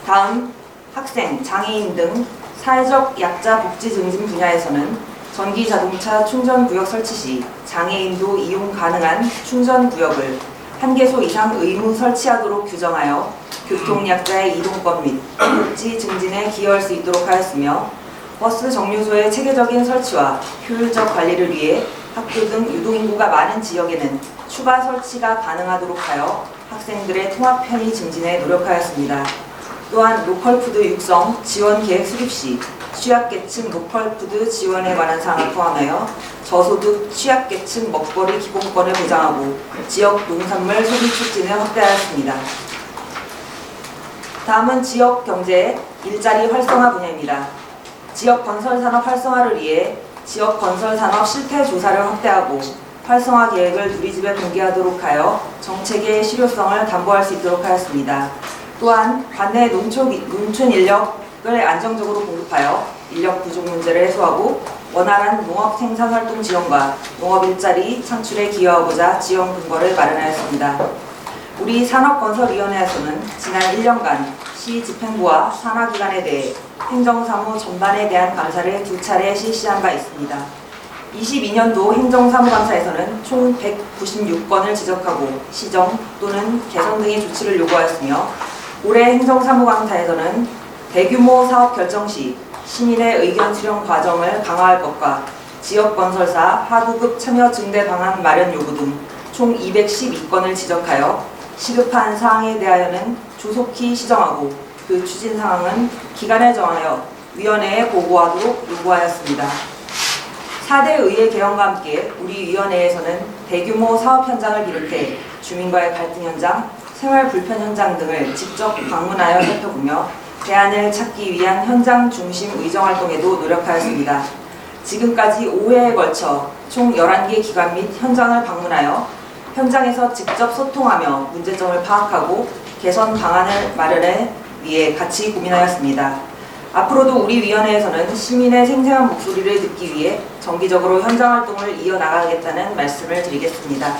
다음, 학생, 장애인 등 사회적 약자 복지 증진 분야에서는 전기자동차 충전구역 설치 시 장애인도 이용 가능한 충전구역을 1개소 이상 의무 설치하도록 규정하여 교통약자의 이동권 및 복지 증진에 기여할 수 있도록 하였으며 버스 정류소의 체계적인 설치와 효율적 관리를 위해 학교 등 유동인구가 많은 지역에는 추가 설치가 가능하도록 하여 학생들의 통합 편의 증진에 노력하였습니다. 또한 로컬푸드 육성 지원 계획 수립 시 취약계층 로컬푸드 지원에 관한 사항을 포함하여 저소득 취약계층 먹거리 기본권을 보장하고 지역 농산물 소비 촉진을 확대하였습니다. 다음은 지역 경제 일자리 활성화 분야입니다. 지역 건설 산업 활성화를 위해 지역 건설 산업 실태 조사를 확대하고 활성화 계획을 누리집에 공개하도록 하여 정책의 실효성을 담보할 수 있도록 하였습니다. 또한 관내 농촌 인력을 안정적으로 공급하여 인력 부족 문제를 해소하고 원활한 농업 생산 활동 지원과 농업 일자리 창출에 기여하고자 지원 근거를 마련하였습니다. 우리 산업건설위원회에서는 지난 1년간 시 집행부와 산하기관에 대해 행정사무 전반에 대한 감사를 2차례 실시한 바 있습니다. 22년도 행정사무감사에서는 총 196건을 지적하고 시정 또는 개선 등의 조치를 요구하였으며 올해 행정사무감사에서는 대규모 사업 결정 시 시민의 의견 수렴 과정을 강화할 것과 지역건설사 하부급 참여 증대 방안 마련 요구 등 총 212건을 지적하여 시급한 사항에 대하여는 조속히 시정하고 그 추진 상황은 기간을 정하여 위원회에 보고하도록 요구하였습니다. 4대 의회 개헌과 함께 우리 위원회에서는 대규모 사업 현장을 비롯해 주민과의 갈등 현장, 생활 불편 현장 등을 직접 방문하여 살펴보며 대안을 찾기 위한 현장 중심 의정 활동에도 노력하였습니다. 지금까지 5회에 걸쳐 총 11개 기관 및 현장을 방문하여 현장에서 직접 소통하며 문제점을 파악하고 개선 방안을 마련해 위해 같이 고민하였습니다. 앞으로도 우리 위원회에서는 시민의 생생한 목소리를 듣기 위해 정기적으로 현장 활동을 이어나가겠다는 말씀을 드리겠습니다.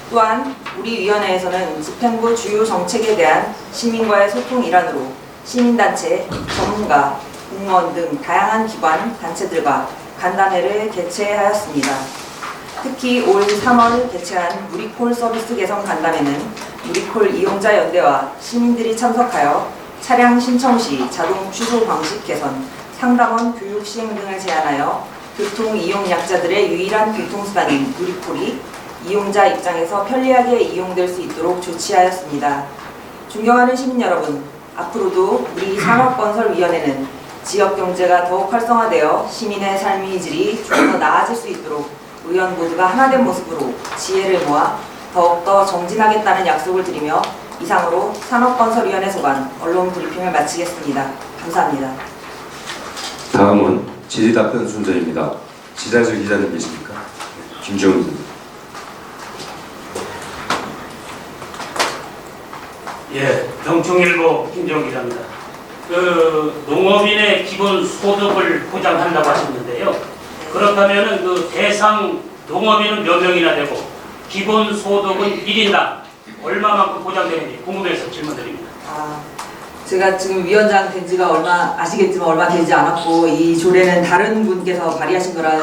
또한 우리 위원회에서는 집행부 주요 정책에 대한 시민과의 소통 일환으로 시민단체, 전문가, 공무원 등 다양한 기관, 단체들과 간담회를 개최하였습니다. 특히 올 3월 개최한 누리콜 서비스 개선 간담회는 누리콜 이용자 연대와 시민들이 참석하여 차량 신청 시 자동 취소 방식 개선, 상담원 교육 시행 등을 제안하여 교통 이용 약자들의 유일한 교통수단인 누리콜이 이용자 입장에서 편리하게 이용될 수 있도록 조치하였습니다. 존경하는 시민 여러분, 앞으로도 우리 산업건설위원회는 지역경제가 더욱 활성화되어 시민의 삶의 질이 좀 더 나아질 수 있도록 의원 모두가 하나된 모습으로 지혜를 모아 더욱더 정진하겠다는 약속을 드리며 이상으로 산업건설위원회 소관 언론 브리핑을 마치겠습니다. 감사합니다. 다음은 질의답변 순서입니다. 지상실 기자님 계십니까? 김정은 기자. 예, 정충일보 김정 기자입니다. 농업인의 기본 소득을 보장한다고 하셨는데요. 그렇다면은 그 대상 농업인은 몇 명이나 되고 기본 소득은 1인당 얼마만큼 보장되는지 궁금해서 질문드립니다. 제가 지금 위원장 된 지가 아시겠지만 얼마 되지 않았고 이 조례는 다른 분께서 발의하신 거라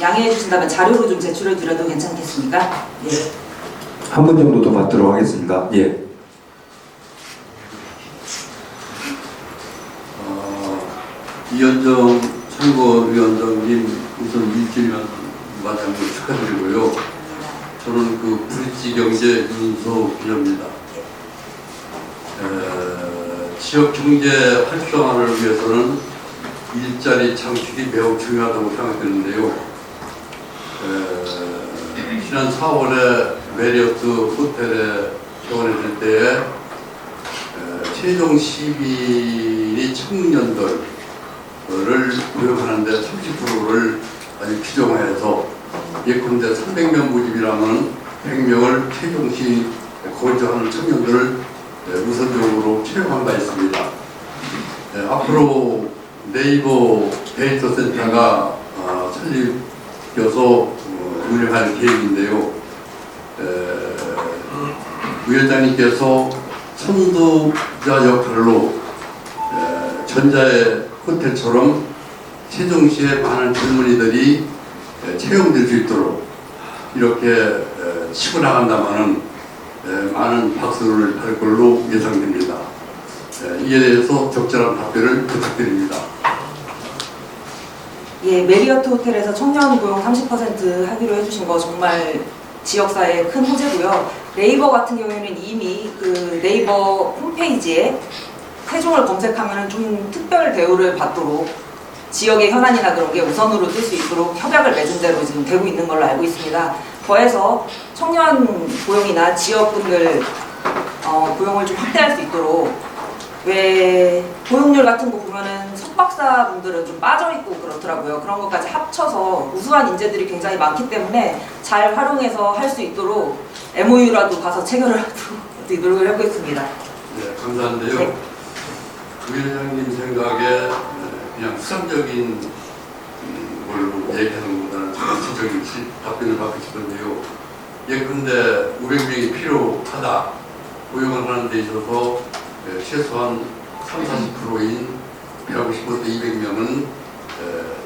양해해 주신다면 자료로 좀 제출해 드려도 괜찮겠습니까? 예. 한 분 정도 더 받도록 하겠습니다. 예. 이현정 선거위원장님 우선 일주일간 마장을 축하드리고요. 저는 그 브릿지 경제 윤소 기자입니다. 지역 경제 활성화를 위해서는 일자리 창출이 매우 중요하다고 생각되는데요. 지난 4월에 메리어트 호텔에 개원했을 때에 최종 시민이 청년들을 고용하는데 30%를 아주 규정해서 예컨대 300명 모집이라면 100명을 최종 시민 거주하는 청년들을 우선적으로 채용한 바 있습니다. 앞으로 네이버 데이터 센터가 설립해서 운영할 계획인데요. 위원장님께서 선도자 역할로 전자의 호텔처럼 세종시의 많은 젊은이들이 채용될 수 있도록 이렇게 치고 나간다면 많은 박수를 받을 걸로 예상됩니다. 이에 대해서 적절한 답변을 부탁드립니다. 예, 메리어트 호텔에서 청년 고용 30% 하기로 해주신 거 정말 지역사회에 큰 호재고요. 네이버 같은 경우에는 이미 그 네이버 홈페이지에 세종을 검색하면 좀 특별 대우를 받도록 지역의 현안이나 그런 게 우선으로 뜰 수 있도록 협약을 맺은 대로 지금 되고 있는 걸로 알고 있습니다. 더해서 청년 고용이나 지역분들 고용을 좀 확대할 수 있도록 왜 고용률 같은 거 보면은 석박사 분들은 좀 빠져있고 그렇더라고요. 그런 것까지 합쳐서 우수한 인재들이 굉장히 많기 때문에 잘 활용해서 할 수 있도록 MOU라도 가서 체결을 하도록 노력을 하고 있습니다. 네, 감사한데요. 네. 위원장님 생각에 그냥 수상적인 걸로 얘기하는 것보다는 정치적인 답변을 받고 싶은데요. 예컨대 500명이 필요하다. 고용을 하는 데 있어서 최소한 30-40%인 150부터 200명은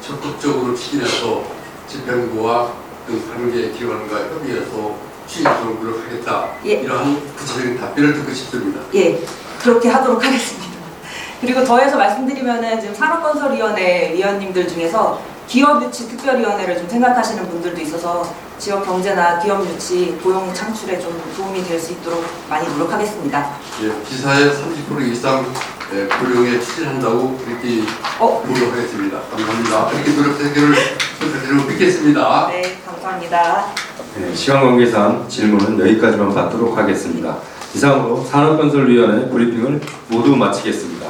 적극적으로 추진해서 집행부와 등 관계 기관과 협의해서 취임하도록 노력하겠다. 예. 이러한 구체적인 답변을 듣고 싶습니다. 예, 그렇게 하도록 하겠습니다. 그리고 더해서 말씀드리면은 지금 산업건설위원회 위원님들 중에서 기업유치 특별위원회를 좀 생각하시는 분들도 있어서 지역 경제나 기업 유치, 고용 창출에 좀 도움이 될 수 있도록 많이 노력하겠습니다. 예, 기사의 30% 이상 고용에 추진한다고 그렇게 노력하겠습니다. 감사합니다. 이렇게 노력 해결을 부탁드리고 뵙겠습니다. 네, 감사합니다. 네, 시간 관계상 질문은 여기까지만 받도록 하겠습니다. 이상으로 산업건설위원회 브리핑을 모두 마치겠습니다.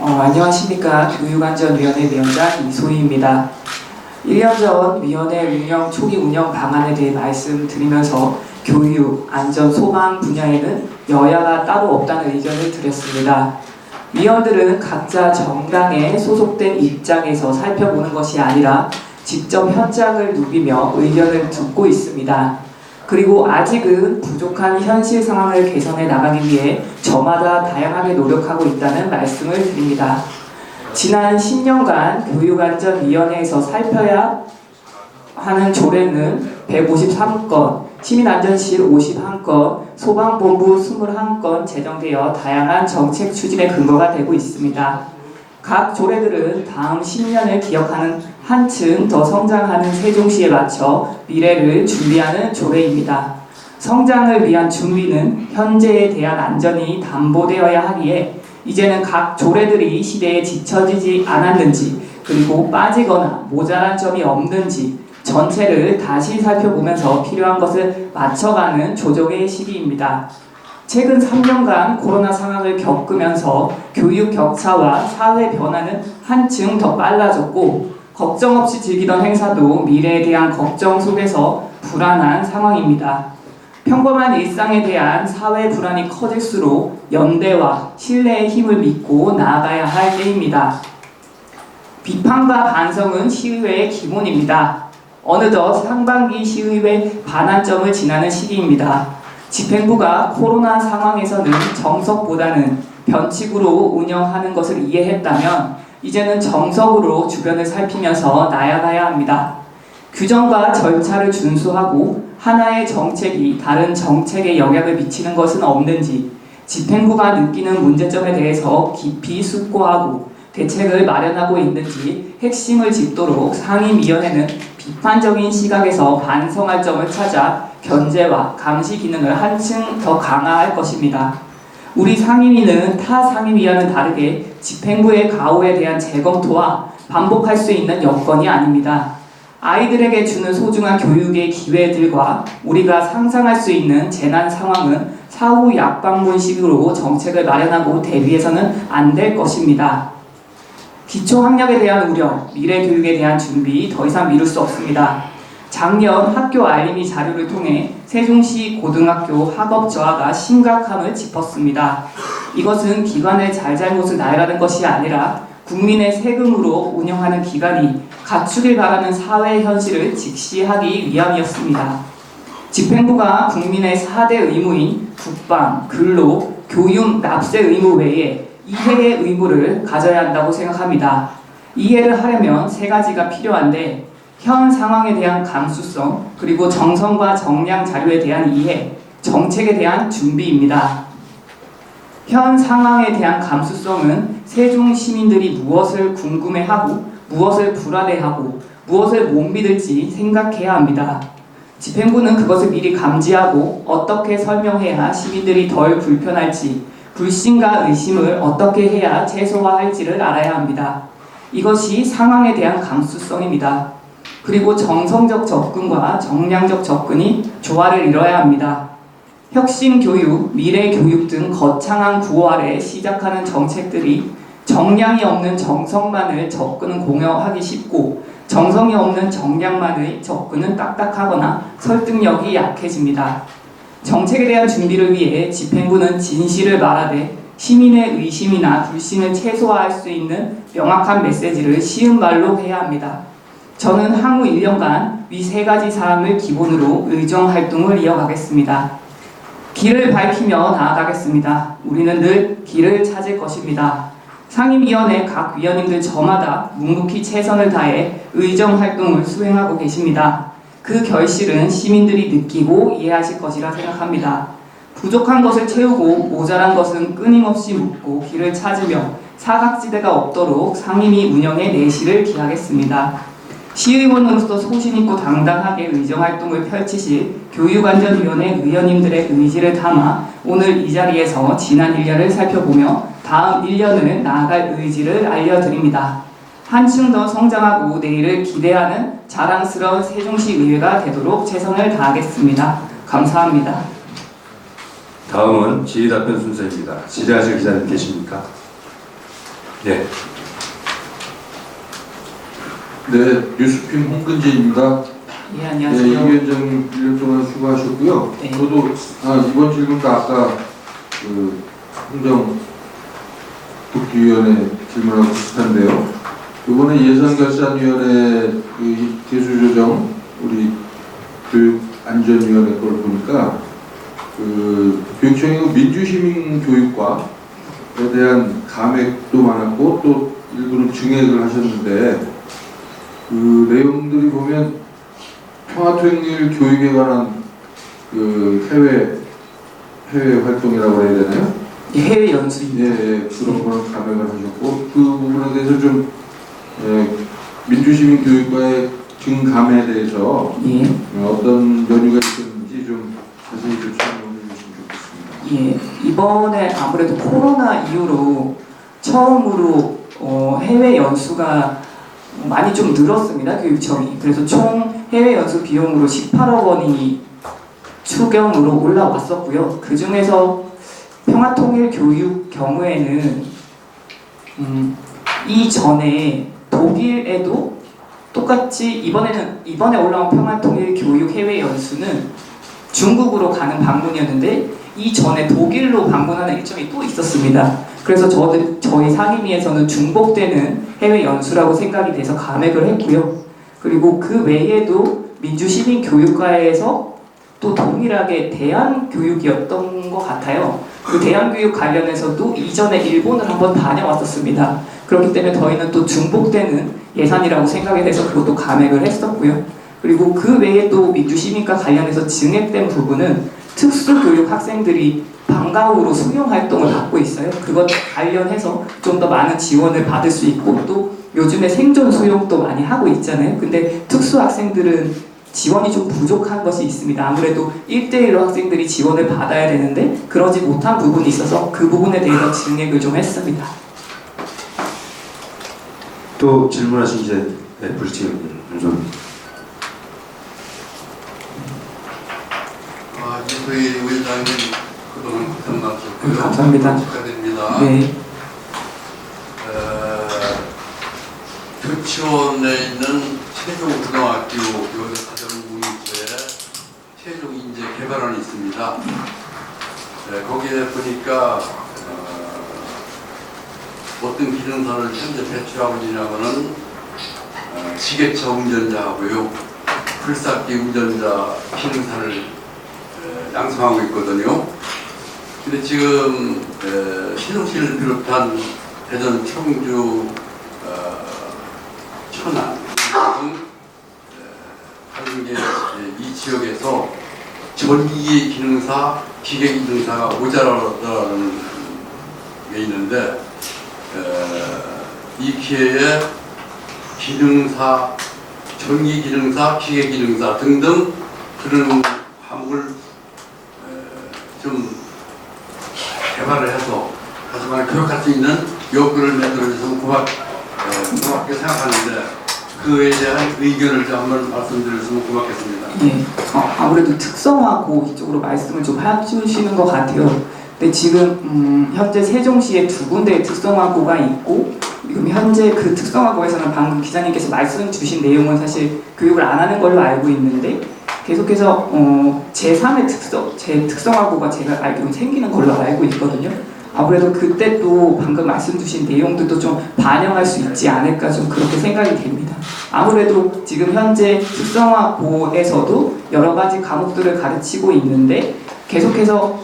안녕하십니까. 교육안전위원회 위원장 이소희입니다. 1년 전 위원회 운영 초기 운영 방안에 대해 말씀드리면서 교육, 안전, 소방 분야에는 여야가 따로 없다는 의견을 드렸습니다. 위원들은 각자 정당에 소속된 입장에서 살펴보는 것이 아니라 직접 현장을 누비며 의견을 듣고 있습니다. 그리고 아직은 부족한 현실 상황을 개선해 나가기 위해 저마다 다양하게 노력하고 있다는 말씀을 드립니다. 지난 10년간 교육안전위원회에서 살펴야 하는 조례는 153건, 시민안전실 51건, 소방본부 21건 제정되어 다양한 정책 추진의 근거가 되고 있습니다. 각 조례들은 다음 10년을 기억하는 한층 더 성장하는 세종시에 맞춰 미래를 준비하는 조례입니다. 성장을 위한 준비는 현재에 대한 안전이 담보되어야 하기에 이제는 각 조례들이 시대에 뒤처지지 않았는지 그리고 빠지거나 모자란 점이 없는지 전체를 다시 살펴보면서 필요한 것을 맞춰가는 조정의 시기입니다. 최근 3년간 코로나 상황을 겪으면서 교육 격차와 사회 변화는 한층 더 빨라졌고 걱정 없이 즐기던 행사도 미래에 대한 걱정 속에서 불안한 상황입니다. 평범한 일상에 대한 사회 불안이 커질수록 연대와 신뢰의 힘을 믿고 나아가야 할 때입니다. 비판과 반성은 시의회의 기본입니다. 어느덧 상반기 시의회 반환점을 지나는 시기입니다. 집행부가 코로나 상황에서는 정석보다는 변칙으로 운영하는 것을 이해했다면 이제는 정석으로 주변을 살피면서 나아가야 합니다. 규정과 절차를 준수하고 하나의 정책이 다른 정책에 영향을 미치는 것은 없는지, 집행부가 느끼는 문제점에 대해서 깊이 숙고하고 대책을 마련하고 있는지 핵심을 짚도록 상임위원회는 비판적인 시각에서 반성할 점을 찾아 견제와 감시 기능을 한층 더 강화할 것입니다. 우리 상임위는 타 상임위와는 다르게 집행부의 가호에 대한 재검토와 반복할 수 있는 여건이 아닙니다. 아이들에게 주는 소중한 교육의 기회들과 우리가 상상할 수 있는 재난 상황은 사후 약방문식으로 정책을 마련하고 대비해서는 안 될 것입니다. 기초학력에 대한 우려, 미래 교육에 대한 준비 더 이상 미룰 수 없습니다. 작년 학교 알림이 자료를 통해 세종시 고등학교 학업 저하가 심각함을 짚었습니다. 이것은 기관의 잘잘못을 나열하는 것이 아니라 국민의 세금으로 운영하는 기관이 갖추길 바라는 사회 현실을 직시하기 위함이었습니다. 집행부가 국민의 4대 의무인 국방, 근로, 교육, 납세 의무 외에 이해의 의무를 가져야 한다고 생각합니다. 이해를 하려면 3가지가 필요한데 현 상황에 대한 감수성, 그리고 정성과 정량 자료에 대한 이해, 정책에 대한 준비입니다. 현 상황에 대한 감수성은 세종 시민들이 무엇을 궁금해하고 무엇을 불안해하고 무엇을 못 믿을지 생각해야 합니다. 집행부는 그것을 미리 감지하고 어떻게 설명해야 시민들이 덜 불편할지, 불신과 의심을 어떻게 해야 최소화할지를 알아야 합니다. 이것이 상황에 대한 감수성입니다. 그리고 정성적 접근과 정량적 접근이 조화를 이뤄야 합니다. 혁신 교육, 미래 교육 등 거창한 구호 아래 시작하는 정책들이 정량이 없는 정성만을 접근은 공여하기 쉽고 정성이 없는 정량만의 접근은 딱딱하거나 설득력이 약해집니다. 정책에 대한 준비를 위해 집행부는 진실을 말하되 시민의 의심이나 불신을 최소화할 수 있는 명확한 메시지를 쉬운 말로 해야 합니다. 저는 향후 1년간 위 3가지 사항을 기본으로 의정활동을 이어가겠습니다. 길을 밝히며 나아가겠습니다. 우리는 늘 길을 찾을 것입니다. 상임위원회 각 위원님들 저마다 묵묵히 최선을 다해 의정활동을 수행하고 계십니다. 그 결실은 시민들이 느끼고 이해하실 것이라 생각합니다. 부족한 것을 채우고 모자란 것은 끊임없이 묻고 길을 찾으며 사각지대가 없도록 상임위 운영에 내실을 기하겠습니다. 시의원으로서 소신있고 당당하게 의정활동을 펼치실 교육안전위원회 의원님들의 의지를 담아 오늘 이 자리에서 지난 1년을 살펴보며 다음 1년을 나아갈 의지를 알려드립니다. 한층 더 성장하고 내일을 기대하는 자랑스러운 세종시 의회가 되도록 최선을 다하겠습니다. 감사합니다. 다음은 질의답변 순서입니다. 질의하실 기자님 계십니까? 네. 네, 뉴스핌 홍근진입니다. 예, 안녕하세요. 네, 이 위원장님 1년 동안 수고하셨고요. 네. 저도 이번 질문도 아까 그 행정복지위원회 질문하고 비슷한데요. 이번에 예산결산위원회 그 대수조정 우리 교육안전위원회 걸 보니까 그 교육청이 민주시민교육과에 대한 감액도 많았고 또 일부는 증액을 하셨는데 그 내용들이 보면 평화통일 교육에 관한 그 해외 활동이라고 해야 되나요? 해외 연수. 예, 그런 거는 감액을 하셨고 그 부분에 대해서 좀 민주시민교육과의 증감에 대해서 어떤 연유가 있었는지 좀 자세히 좀 설명해 주시면 좋겠습니다. 예, 이번에 아무래도 코로나 이후로 처음으로 해외 연수가 많이 좀 늘었습니다. 교육청이. 그래서 총 해외 연수 비용으로 18억 원이 추경으로 올라왔었고요. 그 중에서 평화통일교육 경우에는 이전에 독일에도 똑같이 이번에 올라온 평화통일교육 해외 연수는 중국으로 가는 방문이었는데 이전에 독일로 방문하는 일정이 또 있었습니다. 그래서 저희 상임위에서는 중복되는 해외 연수라고 생각이 돼서 감액을 했고요. 그리고 그 외에도 민주시민교육과에서 또 동일하게 대안교육이었던 것 같아요. 그 대안교육 관련해서도 이전에 일본을 한번 다녀왔었습니다. 그렇기 때문에 저희는 또 중복되는 예산이라고 생각이 돼서 그것도 감액을 했었고요. 그리고 그 외에 또 민주시민과 관련해서 증액된 부분은 특수교육 학생들이 방과후로 수용활동을 받고 있어요. 그것 관련해서 좀 더 많은 지원을 받을 수 있고 또 요즘에 생존 수용도 많이 하고 있잖아요. 근데 특수학생들은 지원이 좀 부족한 것이 있습니다. 아무래도 1대1로 학생들이 지원을 받아야 되는데 그러지 못한 부분이 있어서 그 부분에 대해서 증액을 좀 했습니다. 또 질문하신 이제 불치입니다. 이소희 위원장님 그동안 고생 많으셨고요. 감사합니다. 축하드립니다. 네. 교치원에 있는 최종고등학교 교육사정무인처에 최종인재 개발원이 있습니다. 거기에 보니까 어떤 기능사를 현재 배출하고 있냐면은 지게차 운전자하고요, 풀쌓기 운전자 기능사를 양성하고 있거든요. 근데 지금 신흥시를 비롯한 대전, 청주, 천안 등 다른 게 이 지역에서 전기 기능사, 기계 기능사가 모자라는 게 있는데 이 기회에 기능사, 전기 기능사, 기계 기능사 등등 그런 과목을 좀 개발을 해서 하지만 교육할 수 있는 여건을 만들어주셔서 고맙게 생각하는데 그에 대한 의견을 좀 한번 말씀드렸으면 고맙겠습니다. 예, 아무래도 특성화고 이쪽으로 말씀을 좀 해주시는 것 같아요. 근데 지금 현재 세종시에 2군데의 특성화고가 있고 지금 현재 그 특성화고에서는 방금 기자님께서 말씀 주신 내용은 사실 교육을 안 하는 걸로 알고 있는데 계속해서 제3의 특성화고가 제가 알기로는 생기는 걸로 알고 있거든요. 아무래도 그때 또 방금 말씀 주신 내용들도 좀 반영할 수 있지 않을까 좀 그렇게 생각이 됩니다. 아무래도 지금 현재 특성화고에서도 여러 가지 과목들을 가르치고 있는데 계속해서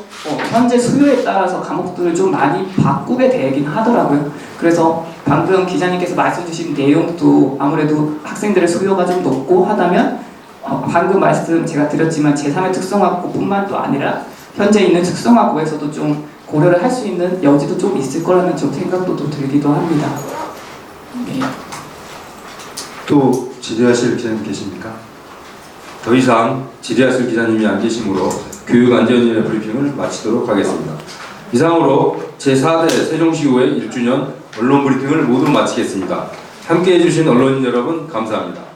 현재 수요에 따라서 과목들을 좀 많이 바꾸게 되긴 하더라고요. 그래서 방금 기자님께서 말씀 주신 내용도 아무래도 학생들의 수요가 좀 높고 하다면 방금 말씀 제가 드렸지만 제3의 특성화고뿐만 또 아니라 현재 있는 특성화고에서도 좀 고려를 할 수 있는 여지도 좀 있을 거라는 좀 생각도 또 들기도 합니다. 네. 또 질의하실 기자님 계십니까? 더 이상 질의하실 기자님이 안 계시므로 교육안전위원회 브리핑을 마치도록 하겠습니다. 이상으로 제4대 세종시의회 1주년 언론 브리핑을 모두 마치겠습니다. 함께해 주신 언론인 여러분 감사합니다.